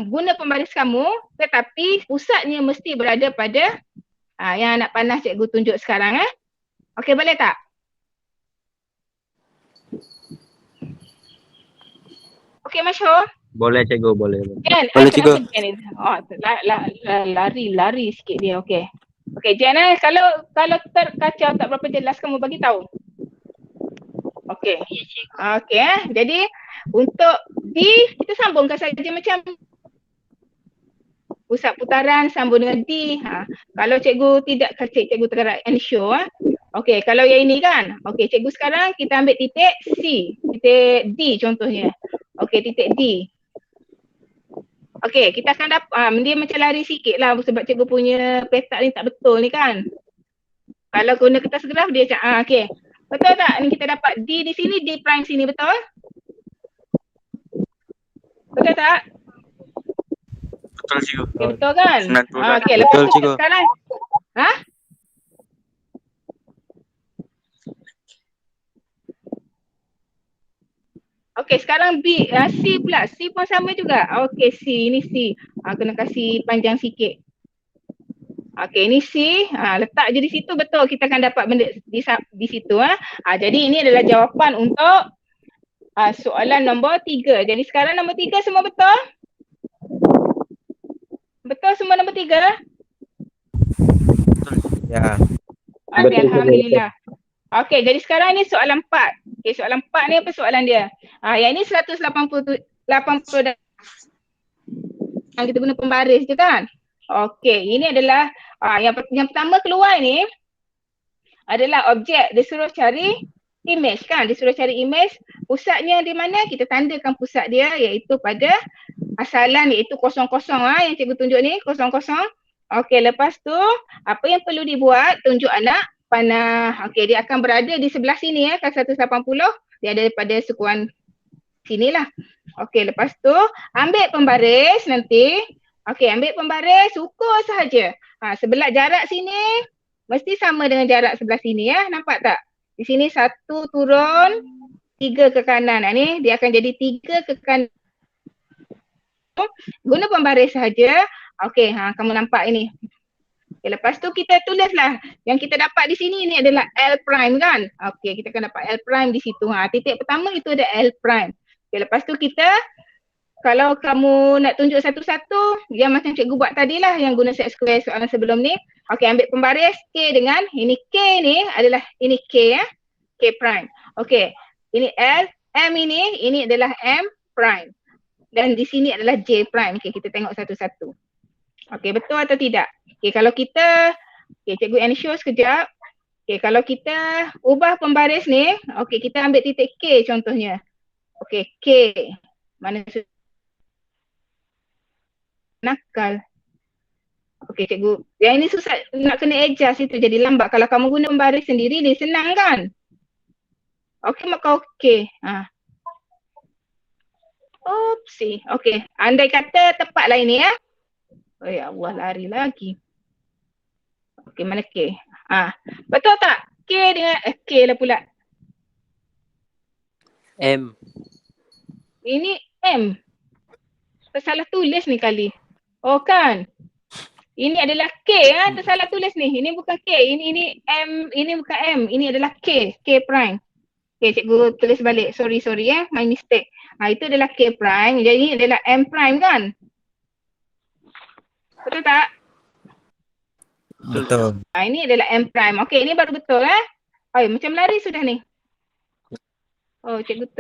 guna pembaris kamu, tetapi pusatnya mesti berada pada yang anak panah cikgu tunjuk sekarang. Okey, boleh tak? Okey, Masyhur? Boleh, cikgu. Boleh. Jan, Boleh, cikgu. kenapa Jan ni? Lari sikit dia. Okey. Okey, Jan, kalau terkacau tak berapa jelas kamu bagi tahu. Okey. Ya, cikgu. Okey Jadi untuk D kita sambungkan saja macam pusat putaran sambung dengan D. Kalau cikgu tidak cikgu tergerak and show. Okey, kalau yang ini kan. Okey, cikgu sekarang kita ambil titik C, titik D contohnya. Okey, titik D. Okey, kita akan dapat dia macam lari sikit lah sebab cikgu punya petak ni tak betul ni kan. Kalau guna kertas graf dia macam okey. Betul tak? Ni kita dapat D di sini, D prime sini, betul? Betul tak? Betul cikgu. Okay, betul kan? Okey, lepas Betul, tu cikgu. sekarang Okey, sekarang B, C pula. C pun sama juga. Okey, C, ini C. Kena kasih panjang sikit. Okey, ini C. Letak je di situ, betul. Kita akan dapat benda di situ. Jadi ini adalah jawapan untuk soalan nombor 3. Jadi sekarang nombor 3 semua betul? Betul semua nombor 3? Ya. Okey, Betul, alhamdulillah. Okey, jadi sekarang ni soalan 4. Okey, soalan 4 ni apa soalan dia? Yang ini 180 yang kita guna pembaris je kan? Okey, ini adalah yang pertama keluar ni adalah objek. Dia suruh cari image kan. Dia suruh cari image. Pusatnya di mana? Kita tandakan pusat dia iaitu pada asalan iaitu 00 yang cikgu tunjuk ni, 00. Okey, lepas tu apa yang perlu dibuat? Tunjuk anak panah. Okey, dia akan berada di sebelah sini kan 180. Dia ada pada sekuan sinilah. Okey, lepas tu ambil pembaris nanti. Okey, ambil pembaris, ukur sahaja. Sebelah jarak sini mesti sama dengan jarak sebelah sini ya. Nampak tak? Di sini 1 turun, 3 ke kanan. Ni dia akan jadi 3 ke kanan. Guna pembaris sahaja. Okey, kamu nampak ini. Okay, lepas tu kita tulislah. Yang kita dapat di sini ni adalah L prime kan? Okey, kita akan dapat L prime di situ. Titik pertama itu ada L prime. Okay, lepas tu kita, kalau kamu nak tunjuk satu-satu, yang macam cikgu buat tadilah yang guna set square soalan sebelum ni. Okey, ambil pembaris K dengan, ini K ni adalah, ini K ya. K prime. Okey, ini L, M ini adalah M prime. Dan di sini adalah J prime. Okey, kita tengok satu-satu. Okey, betul atau tidak? Okey, kalau kita, cikgu ensure sekejap. Okey, kalau kita ubah pembaris ni, okey, kita ambil titik K contohnya. Okey, K. Mana nakal. Okey, cikgu. Yang ini susah nak kena adjust itu jadi lambat. Kalau kamu guna pembaris sendiri ni senang kan? Okey, maka okey. Oopsie. Okey, andai kata tepatlah ini ya. Oh ya Allah, lari lagi. Okey, mana K? Betul tak? K dengan K lah pula. M. Ini M. Tersalah tulis ni kali. Oh kan? Ini adalah K tersalah tulis ni. Ini bukan K. Ini M, ini bukan M. Ini adalah K. K prime. Okay, cikgu tulis balik. Sorry ya. My mistake. Itu adalah K prime. Jadi ini adalah M prime kan? Betul tak? Betul. Ini adalah M prime. Okey, ini baru betul macam lari sudah ni. Oh, cikgu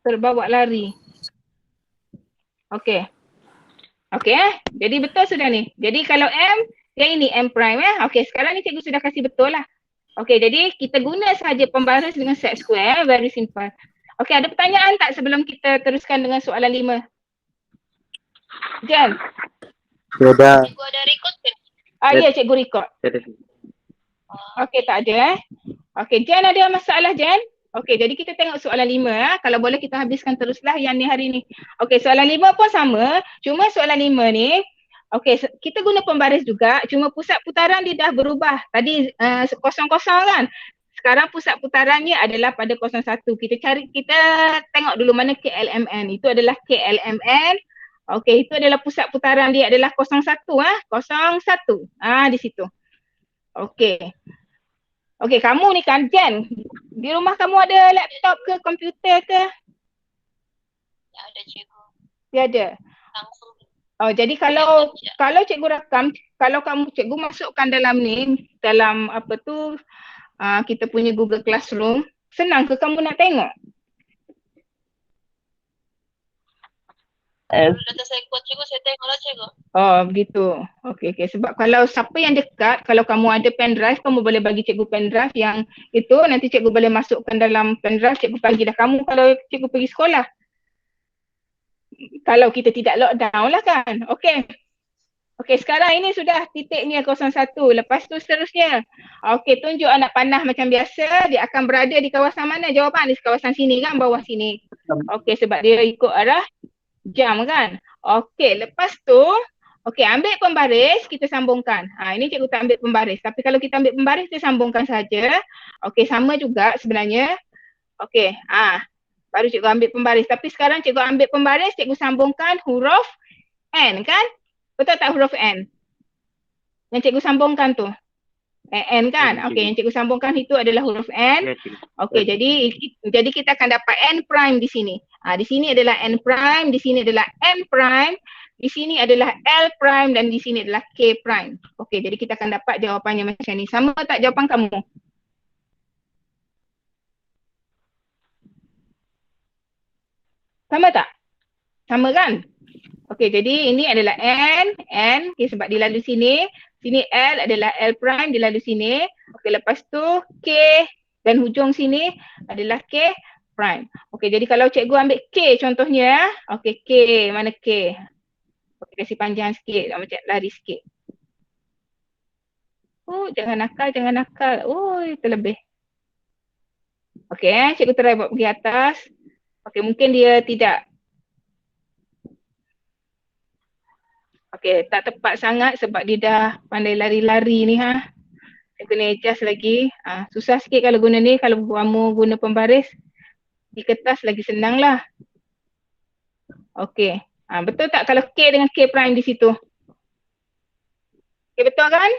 terbawa lari. Okey. Okey Jadi betul sudah ni. Jadi kalau M, yang ini M prime Okey, sekarang ni cikgu sudah kasih betul lah. Okey, jadi kita guna sahaja pembaris dengan set square. Very simple. Okey, ada pertanyaan tak sebelum kita teruskan dengan soalan 5? Jan? Sudah. Cikgu ada record ke? Ya, cikgu record. Okey, tak ada Okey, Jan ada masalah Jan? Okey, jadi kita tengok soalan 5 Kalau boleh kita habiskan teruslah yang ni hari ni. Okey, soalan 5 pun sama. Cuma soalan 5 ni, okey, kita guna pembaris juga. Cuma pusat putaran dia dah berubah. Tadi 00 kan? Sekarang pusat putarannya adalah pada 01. Kita tengok dulu mana KLMN. Itu adalah KLMN. Okey, itu adalah pusat putaran dia adalah 01 01. Di situ. Okey. Okey, kamu ni kan Jan, di rumah kamu ada laptop ke komputer ke? Ya ada cikgu. Dia ada. Langsung. Oh, jadi kalau cikgu rakam, kalau kamu cikgu masukkan dalam ni, dalam apa tu, kita punya Google Classroom, senang ke kamu nak tengok? Data saya kuat cikgu, saya tengoklah cikgu. Oh, begitu. Okey. Sebab kalau siapa yang dekat, kalau kamu ada pen drive, kamu boleh bagi cikgu pen drive yang itu, nanti cikgu boleh masukkan dalam pen drive, cikgu bagi dah kamu kalau cikgu pergi sekolah. Kalau kita tidak lockdown lah kan. Okey, sekarang ini sudah titiknya 01. Lepas tu seterusnya. Okey, tunjuk anak panah macam biasa. Dia akan berada di kawasan mana? Jawapan di kawasan sini kan, bawah sini. Okey, sebab dia ikut arah jam kan. Okey, lepas tu, ambil pembaris, kita sambungkan. Ini cikgu tak ambil pembaris. Tapi kalau kita ambil pembaris, kita sambungkan saja. Okey, sama juga sebenarnya. Okey, baru cikgu ambil pembaris. Tapi sekarang cikgu ambil pembaris, cikgu sambungkan huruf N kan? Betul tak huruf N? Yang cikgu sambungkan tu. N kan? Okey, yang cikgu sambungkan itu adalah huruf N. Okey, jadi kita akan dapat N prime di sini. Di sini adalah N prime, di sini adalah M prime, di sini adalah L prime dan di sini adalah K prime. Okey, jadi kita akan dapat jawapannya macam ni. Sama tak jawapan kamu? Sama tak? Sama kan? Okey, jadi ini adalah N, sebab dia lalu sini. Sini L adalah L prime, dia lalu sini. Okey, lepas tu K Dan hujung sini adalah K prime. Okey, jadi kalau cikgu ambil K contohnya, okey K, mana K? Okey, kasih panjang sikit, macam lari sikit. Oh, jangan nakal. Oh, terlebih. Okey, cikgu try buat pergi atas. Okey, mungkin dia tidak. Okey, tak tepat sangat sebab dia dah pandai lari-lari ni ha. Dia kena adjust lagi. Susah sikit kalau guna ni, kalau kamu guna pembaris di kertas lagi senang lah. Okey. Betul tak kalau K dengan K prime di situ? Okey, betul kan?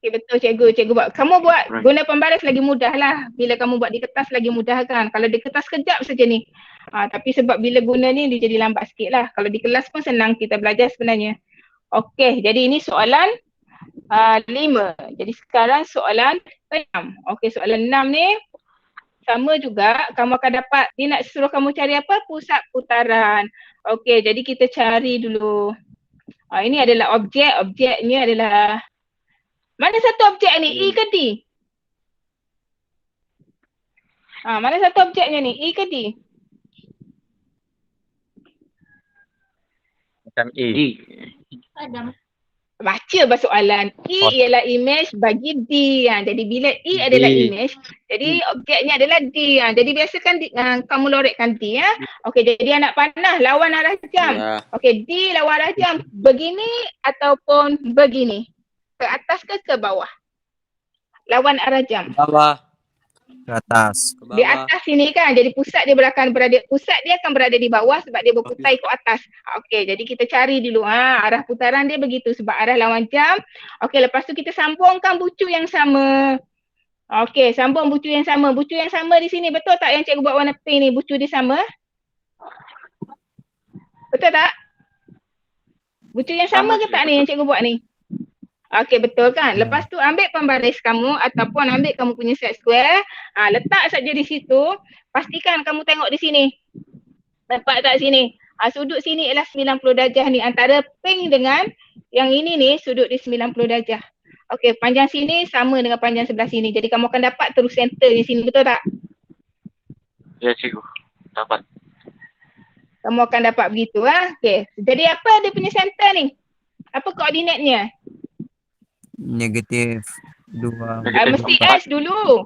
Okey, betul cikgu buat. Kamu buat guna pembaris lagi mudah lah. Bila kamu buat di kertas lagi mudah kan. Kalau di kertas kejap saja ni. Tapi sebab bila guna ni dia jadi lambat sikit lah. Kalau di kelas pun senang kita belajar sebenarnya. Okey, jadi ini soalan 5. Jadi sekarang soalan 6. Okey, soalan 6 ni sama juga, kamu akan dapat, dia nak suruh kamu cari apa? Pusat putaran. Okey, jadi kita cari dulu. Ini adalah objeknya adalah, mana satu objek ni? E ke D? Mana satu objeknya ni? E ke D? Macam A. Baca soalan. E ialah image bagi D. Jadi bila E adalah image, jadi objeknya adalah D. Jadi biasakan kamu lorekkan D. Okey, jadi anak panah lawan arah jam. Okey, D lawan arah jam begini ataupun begini. Ke atas ke bawah? Lawan arah jam. Bawah. Ke atas. Di atas sini kan, jadi pusat dia akan berada di bawah sebab dia berputar ikut atas. Okey, jadi kita cari dulu arah putaran dia begitu sebab arah lawan jam. Okey, lepas tu kita sambungkan bucu yang sama. Okey, sambung bucu yang sama. Bucu yang sama di sini betul tak yang cikgu buat warna pink ni? Bucu dia sama? Betul tak? Bucu yang sama ke tak ni yang cikgu buat ni? Okey, betul kan? Lepas tu ambil pembaris kamu ataupun ambil kamu punya set square, letak saja di situ. Pastikan kamu tengok di sini. Nampak tak sini? Sudut sini ialah 90 darjah ni. Antara pink dengan yang ini ni sudut di 90 darjah. Okey, panjang sini sama dengan panjang sebelah sini. Jadi kamu akan dapat terus center di sini, betul tak? Ya cikgu, dapat. Kamu akan dapat begitu Okey. Jadi apa dia punya center ni? Apa koordinatnya? Negatif 2. Mesti X dulu.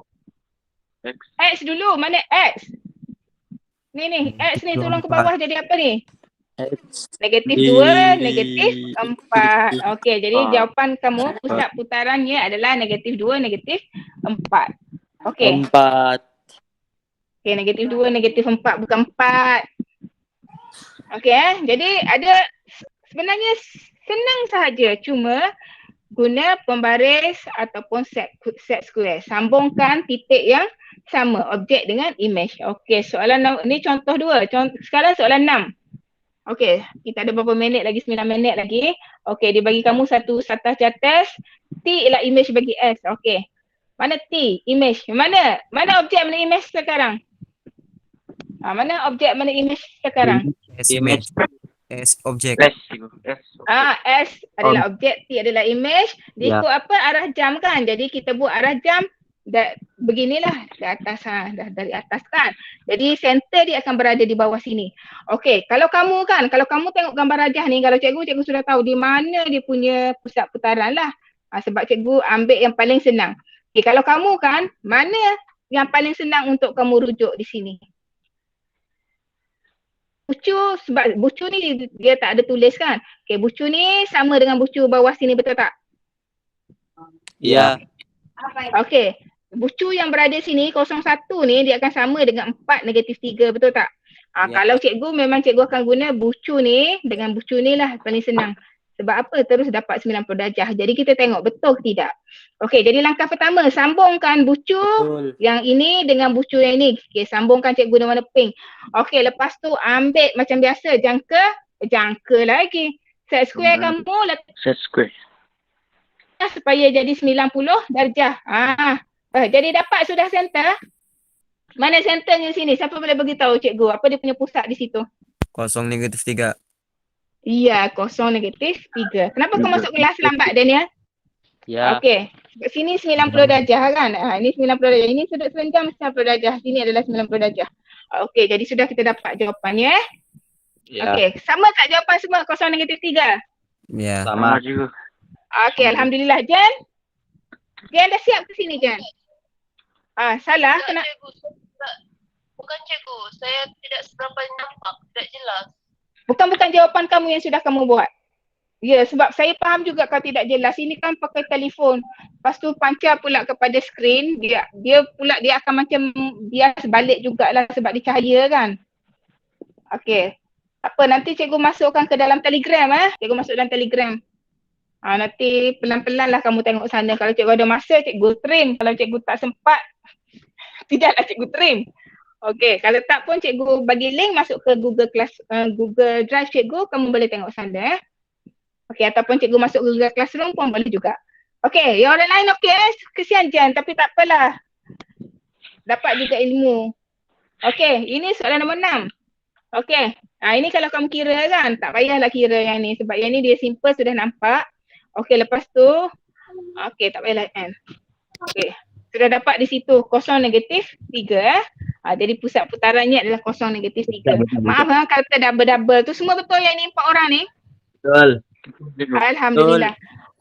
X. X dulu. Mana X? Ni. X ni tolong ke bawah jadi apa ni? Negatif 2, negatif 4. Okey, jadi jawapan kamu pusat putarannya adalah negatif 2, negatif 4. Okey. 4. Okey, negatif 2, negatif 4 bukan 4. Okey jadi ada sebenarnya senang sahaja, cuma guna pembaris ataupun set square. Sambungkan titik yang sama, objek dengan image. Okey, soalan ni contoh 2. Sekarang soalan 6. Okey, kita ada berapa minit lagi? 9 minit lagi. Okey, dia bagi kamu satu atas. T ialah image bagi S. Okey. Mana T? Image. Mana objek, mana image sekarang? Mana objek, mana image sekarang? Image. S objek. S cikgu. S adalah objek, T adalah image. Dia ikut apa? Arah jam kan. Jadi kita buat arah jam beginilah di atas dah dari atas kan. Jadi center dia akan berada di bawah sini. Okey, kalau kamu tengok gambar rajah ni, kalau cikgu sudah tahu di mana dia punya pusat putaran lah. Sebab cikgu ambil yang paling senang. Okey, kalau kamu kan, mana yang paling senang untuk kamu rujuk di sini? Bucu, sebab bucu ni dia tak ada tulis kan. Okey, bucu ni sama dengan bucu bawah sini, betul tak? Ya. Okey, bucu yang berada sini 01 ni dia akan sama dengan 4 negatif 3, betul tak? Kalau cikgu memang cikgu akan guna bucu ni dengan bucu ni lah paling senang. Sebab apa? Terus dapat 90 darjah. Jadi kita tengok betul ke tidak. Okey, jadi langkah pertama, sambungkan bucu yang ini dengan bucu yang ini. Okey, sambungkan cikgu guna warna pink. Okey, lepas tu ambil macam biasa jangka lagi. Set square kamu letak Set square. supaya jadi 90 darjah. Jadi dapat sudah center. Mana centernya sini? Siapa boleh beritahu cikgu apa dia punya pusat di situ? 0 negatif 3. Iya, 0 negatif 3. Kenapa kau masuk kelas lambat, Daniel? Ya. Okey. Sebab sini 90 darjah kan. Ini 90 darjah. Ini sudut serenjam 90 darjah. Sini adalah 90 darjah. Okey, jadi sudah kita dapat jawapannya. Ya. Okey, sama tak jawapan semua kosong negatif 3? Ya. Sama. Cikgu. Okey, Alhamdulillah. Jan? Jan dah siap ke sini, Jan? Salah. Tak, Kena. cikgu. Bukan cikgu. Saya tidak seberapa nampak. Tidak jelas. Bukan jawapan kamu yang sudah kamu buat. Ya, sebab saya faham juga kalau tidak jelas. Ini kan pakai telefon. Lepas tu pancar pula kepada skrin. Dia akan macam bias balik jugalah sebab dia cahaya kan. Okey. Apa, nanti cikgu masukkan ke dalam Telegram Cikgu masuk dalam Telegram. Nanti pelan-pelan lah kamu tengok sana. Kalau cikgu ada masa, cikgu trim. Kalau cikgu tak sempat, tidaklah cikgu trim. Okey, kalau tak pun cikgu bagi link masuk ke Google Drive cikgu, kamu boleh tengok sana Okey, ataupun cikgu masuk Google Classroom pun boleh juga. Okey, yang orang lain okey kesian Jan, tapi tak apalah. Dapat juga ilmu. Okey, ini soalan nombor 6. Okey, ini kalau kamu kira kan, tak payahlah kira yang ni sebab yang ni dia simple sudah nampak. Okey, lepas tu, okey tak payahlah kan. Okey, sudah dapat di situ kosong negatif 3 jadi pusat putarannya adalah kosong negatif 3. Maaf kata double-double tu semua betul yang ni 4 orang ni? Betul. Alhamdulillah.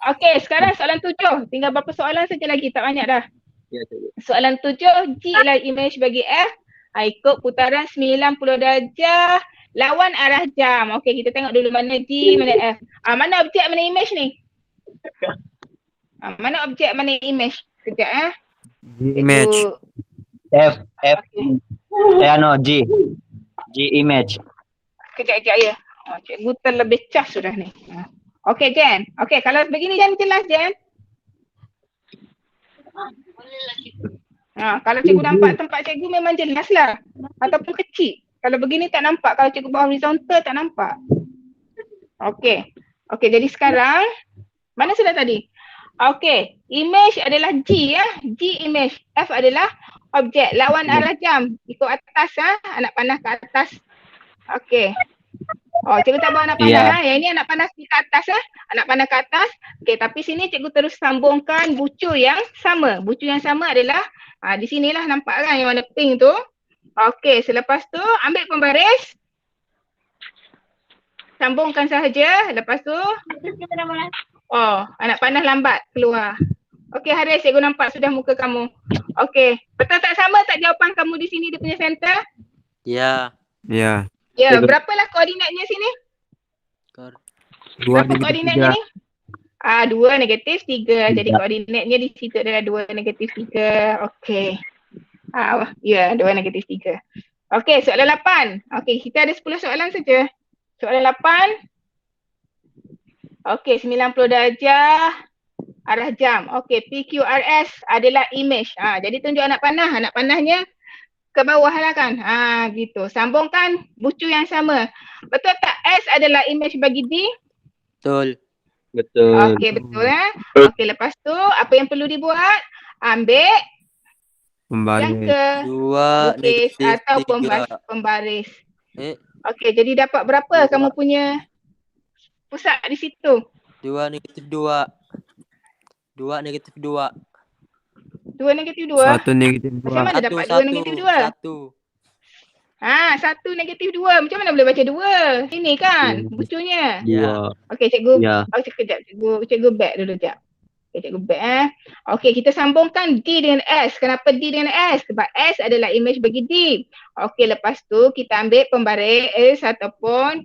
Okey, sekarang soalan 7. Tinggal berapa soalan saja lagi, tak banyak dah. Ya, cikgu. Soalan 7, G ialah imej bagi F. Ikut putaran 90 darjah lawan arah jam. Okey, kita tengok dulu mana G, mana F. Mana objek, mana imej ni? Mana objek, mana imej? Sekejap Image. F. Okey. G. G image. Kejap ya. Cikgu terlebih cas sudah ni. Okey Jan. Okey, kalau begini Jan jelas Jan. Bolehlah cikgu. Kalau cikgu nampak tempat cikgu memang jelas lah. Ataupun kecil. Kalau begini tak nampak. Kalau cikgu buat horizontal tak nampak. Okey. Okey, jadi sekarang mana sudah tadi? Okey, image adalah G G image. F adalah objek. Lawan arah jam. Ikut atas anak panah ke atas. Okey. Cikgu tak bawa anak panah Yang ini anak panah ke atas Anak panah ke atas. Okey, tapi sini cikgu terus sambungkan bucu yang sama. Bucu yang sama adalah di sinilah nampak kan yang warna pink tu. Okey, selepas tu ambil pembaris. Sambungkan sahaja. Lepas tu anak panah lambat keluar. Okey Haris, cikgu nampak sudah muka kamu. Okey, betul tak sama tak jawapan kamu di sini dia punya center? Ya. Ya. Ya, berapalah koordinatnya sini? 2 Berapa negatif koordinatnya 3. ni? 2 negatif 3. Jadi koordinatnya di situ adalah 2 negatif 3. Okey. Ya, 2 negatif 3. Okey, soalan 8. Okey, kita ada 10 soalan saja. Soalan 8. Okey, 90 darjah arah jam. Okey, PQRS adalah image. Jadi tunjuk anak panah. Anak panahnya ke bawah lah kan. Gitu. Sambungkan bucu yang sama. Betul tak S adalah image bagi D? Betul. Betul. Okey, betul Okey, lepas tu apa yang perlu dibuat? Ambil Pembaris. jangka 2 lukis negatif ataupun 3. pembaris. Eh, Okey, jadi dapat berapa 2. kamu punya pusat di situ? 2 negatif 2. 2 negatif 2. 2 negatif 2. 1 negatif 2. Macam mana dapat 2 negatif 2? 1 negatif 2. Macam mana boleh baca 2? Sini kan bucunya. Ya. Okey, cikgu. Ya. Sekejap cikgu back dulu sekejap. Okey, cikgu back Okey, kita sambungkan D dengan S. Kenapa D dengan S? Sebab S adalah image bagi D. Okey, lepas tu kita ambil pembaris ataupun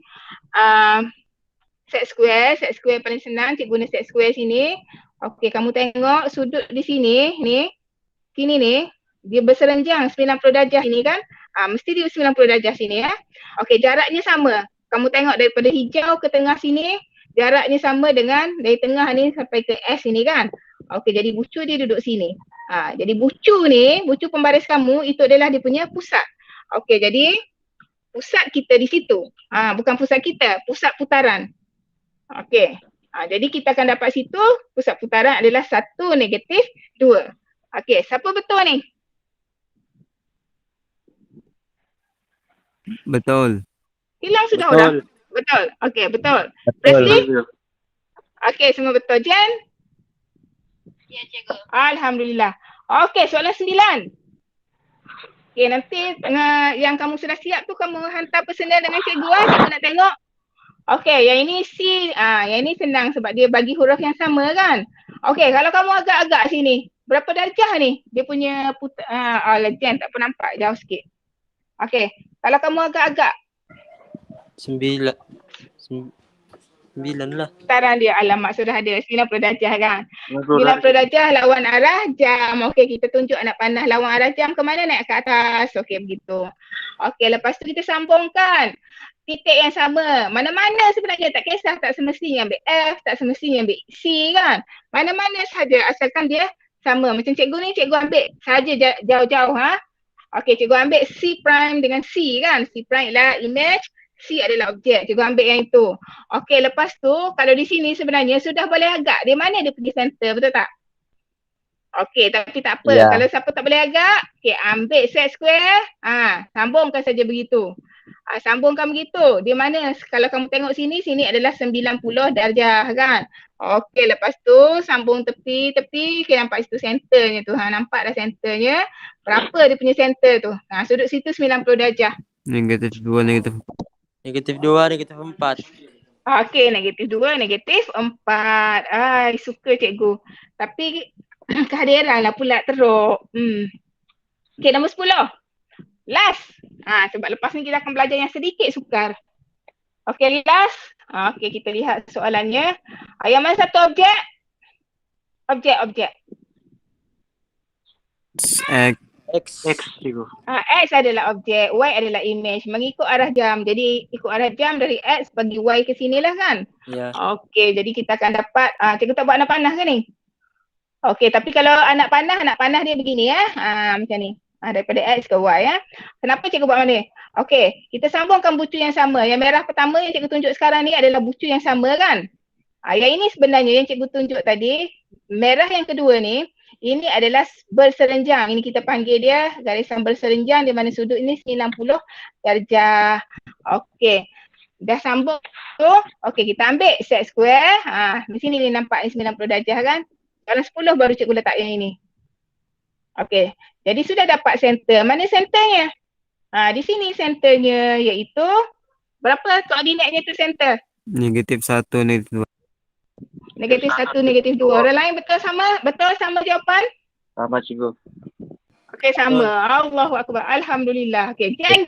set square. Set square paling senang. Cikgu guna set square sini. Okey, kamu tengok sudut di sini ni. Sini ni dia berserenjang 90 darjah ini kan. Mesti dia 90 darjah sini Okey, jaraknya sama. Kamu tengok daripada hijau ke tengah sini, jaraknya sama dengan dari tengah ni sampai ke S ini kan. Okey, jadi bucu dia duduk sini. Jadi bucu ni, bucu pembaris kamu itu adalah dia punya pusat. Okey, jadi pusat kita di situ. Bukan pusat kita, pusat putaran. Okey. Jadi kita akan dapat situ pusat putaran adalah 1 negatif 2. Okey, siapa betul ni? Betul. Hilang sudah Betul. orang? Betul. Okey, betul. Presley? Betul. Okey, semua betul. Jen? Ya, cikgu. Alhamdulillah. Okey, soalan 9. Okey, nanti yang kamu sudah siap tu kamu hantar personal dengan cikgu cikgu nak tengok. Okey, yang ini C, yang ini senang sebab dia bagi huruf yang sama kan. Okey, kalau kamu agak-agak sini, berapa darjah ni? Dia punya legend tak pernah nampak, jauh sikit. Okey, kalau kamu agak-agak 9 lah. putaran dia, alamak sudah ada 90 darjah kan. 90 darjah lawan arah jam. Okey, kita tunjuk anak panah lawan arah jam ke mana, naik ke atas. Okey, begitu. Okey, lepas tu kita sambungkan titik yang sama. Mana-mana sebenarnya, tak kisah, tak semestinya ambil F, tak semestinya ambil C kan. Mana-mana sahaja asalkan dia sama. Macam cikgu ni, cikgu ambil sahaja jauh-jauh Okey, cikgu ambil C prime dengan C kan. C prime ialah image, C adalah objek. Cikgu ambil yang itu. Okey, lepas tu kalau di sini sebenarnya sudah boleh agak. Di mana dia pergi center, betul tak? Okey, tapi tak apa. Ya. Kalau siapa tak boleh agak, okey, ambil set square, sambungkan saja begitu. Sambungkan begitu. Di mana kalau kamu tengok sini, sini adalah 90 darjah kan. Okey, lepas tu sambung tepi-tepi. Okey, nampak situ centernya tu. Nampak dah centernya. Berapa dia punya center tu? Sudut situ 90 darjah. Negatif 2, negatif 4. Negatif 2, negatif 4. Okey, negatif 2, negatif 4. Suka cikgu. Tapi kehadiran lah pula teruk. Okey, nombor 10. Last. Sebab lepas ni kita akan belajar yang sedikit sukar. Okey, last. Okey, kita lihat soalannya. Yang mana satu objek? Objek. X. X, cikgu. X adalah objek, Y adalah image. Mengikut arah jam. Jadi ikut arah jam dari X bagi Y ke sini lah kan? Ya. Okey, jadi kita akan dapat, cikgu tak buat anak panah ke ni? Okey, tapi kalau anak panah dia begini macam ni. Daripada X ke Y Kenapa cikgu buat macam ni? Okey, kita sambungkan bucu yang sama. Yang merah pertama yang cikgu tunjuk sekarang ni adalah bucu yang sama kan? Yang ini sebenarnya yang cikgu tunjuk tadi, merah yang kedua ni, ini adalah berserenjang. Ini kita panggil dia garisan berserenjang di mana sudut ini 90 darjah. Okey. Dah sambung tu. Okey, kita ambil set square. Di sini ni nampak 90 darjah kan. Kalau 10 baru cikgu letak yang ini. Okey. Jadi sudah dapat center. Mana centernya? Di sini centernya iaitu berapa koordinatnya tu center? Negatif 1, negatif 2. Negatif 1, negatif 2. Orang lain betul sama? Betul sama jawapan? Sama, cikgu. Okey, sama. Allahu Akbar. Alhamdulillah. Okey, Jen.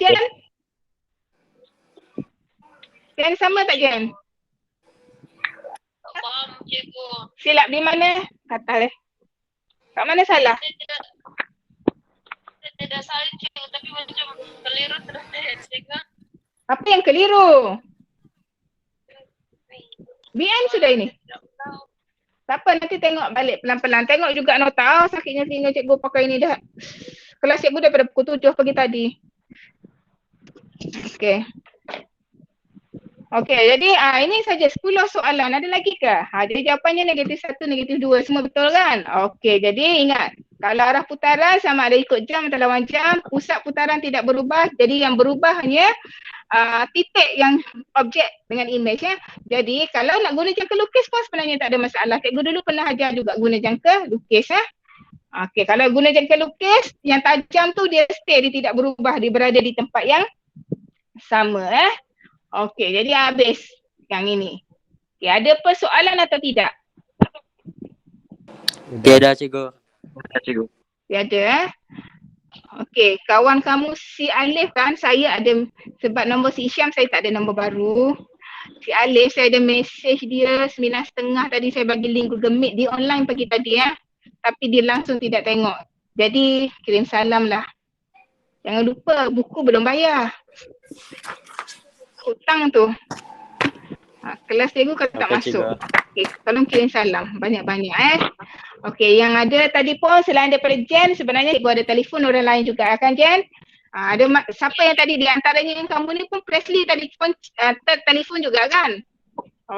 Jen sama tak Jen? Tak faham, cikgu. Silap di mana? Kata kat mana salah? Saya tidak salah, cikgu. Tapi macam keliru terus cikgu. Apa yang keliru? BN sudah ini? Tak apa, nanti tengok balik pelan-pelan. Tengok juga nota. Sakitnya telinga cikgu pakai ini dah. Kelas cikgu daripada pukul 7 pagi tadi. Okey. Okey, jadi ini saja 10 soalan. Ada lagi ke? Jadi jawapannya negatif 1, negatif 2. Semua betul kan? Okey, jadi ingat. Kalau arah putaran sama ada ikut jam atau lawan jam, pusat putaran tidak berubah. Jadi yang berubah hanya titik yang objek dengan image Jadi kalau nak guna jangka lukis pun sebenarnya tak ada masalah. Cikgu dulu pernah ajar juga guna jangka lukis Okey, kalau guna jangka lukis yang tajam tu dia stay, dia tidak berubah, dia berada di tempat yang sama Okey, jadi habis yang ini. Okey, ada persoalan atau tidak? Tiada, cikgu. Ya, cikgu. Tiada Okey, kawan kamu si Alif kan, saya ada sebab nombor si Isyam saya tak ada nombor baru. Si Alif saya ada mesej dia 9.30 tadi, saya bagi link Google Meet dia online pagi tadi tapi dia langsung tidak tengok. Jadi kirim salam lah. Jangan lupa buku belum bayar. Hutang tu. Kelas cikgu kalau tak masuk. Okey, tolong kirim salam banyak-banyak Okey, yang ada tadi pun selain daripada Jen, sebenarnya cikgu ada telefon orang lain juga kan Jen? Ada siapa yang tadi di antaranya yang kamu ni pun Presley tadi pun telefon juga kan?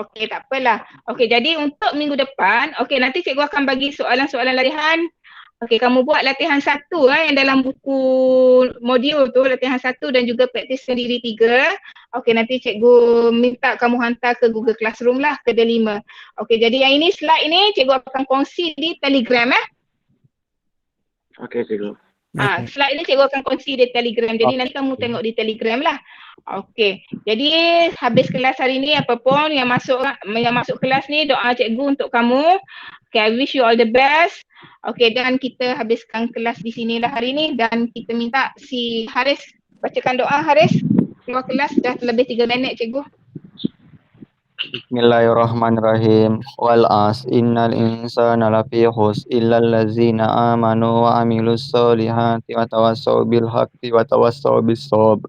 Okey, tak apalah. Okey, jadi untuk minggu depan, okey nanti cikgu akan bagi soalan-soalan larihan Okey, kamu buat latihan 1 yang dalam buku modul tu, latihan 1 dan juga praktis sendiri 3. Okey, nanti cikgu minta kamu hantar ke Google Classroom lah ke D5. Okey, jadi yang ini slide ini cikgu akan kongsi di Telegram Okey, cikgu. Slide ni cikgu akan kongsi di Telegram. Jadi nanti kamu tengok di Telegram lah. Okey. Jadi habis kelas hari ni apa pun yang masuk kelas ni doa cikgu untuk kamu. Okay, I wish you all the best. Okay, dan kita habiskan kelas di sinilah hari ni dan kita minta si Haris bacakan doa. Haris, keluar kelas dah lebih 3 minit cikgu. Bismillahirrahmanirrahim. Wal as innal insana lafi khus illal ladzina amanu wa amilus solihati wa tawassau bil haqqi wa tawassau bis sabr.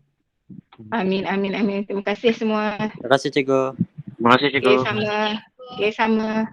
Amin, amin, amin. Terima kasih semua. Terima kasih cikgu. Terima kasih, cikgu. Okay, sama.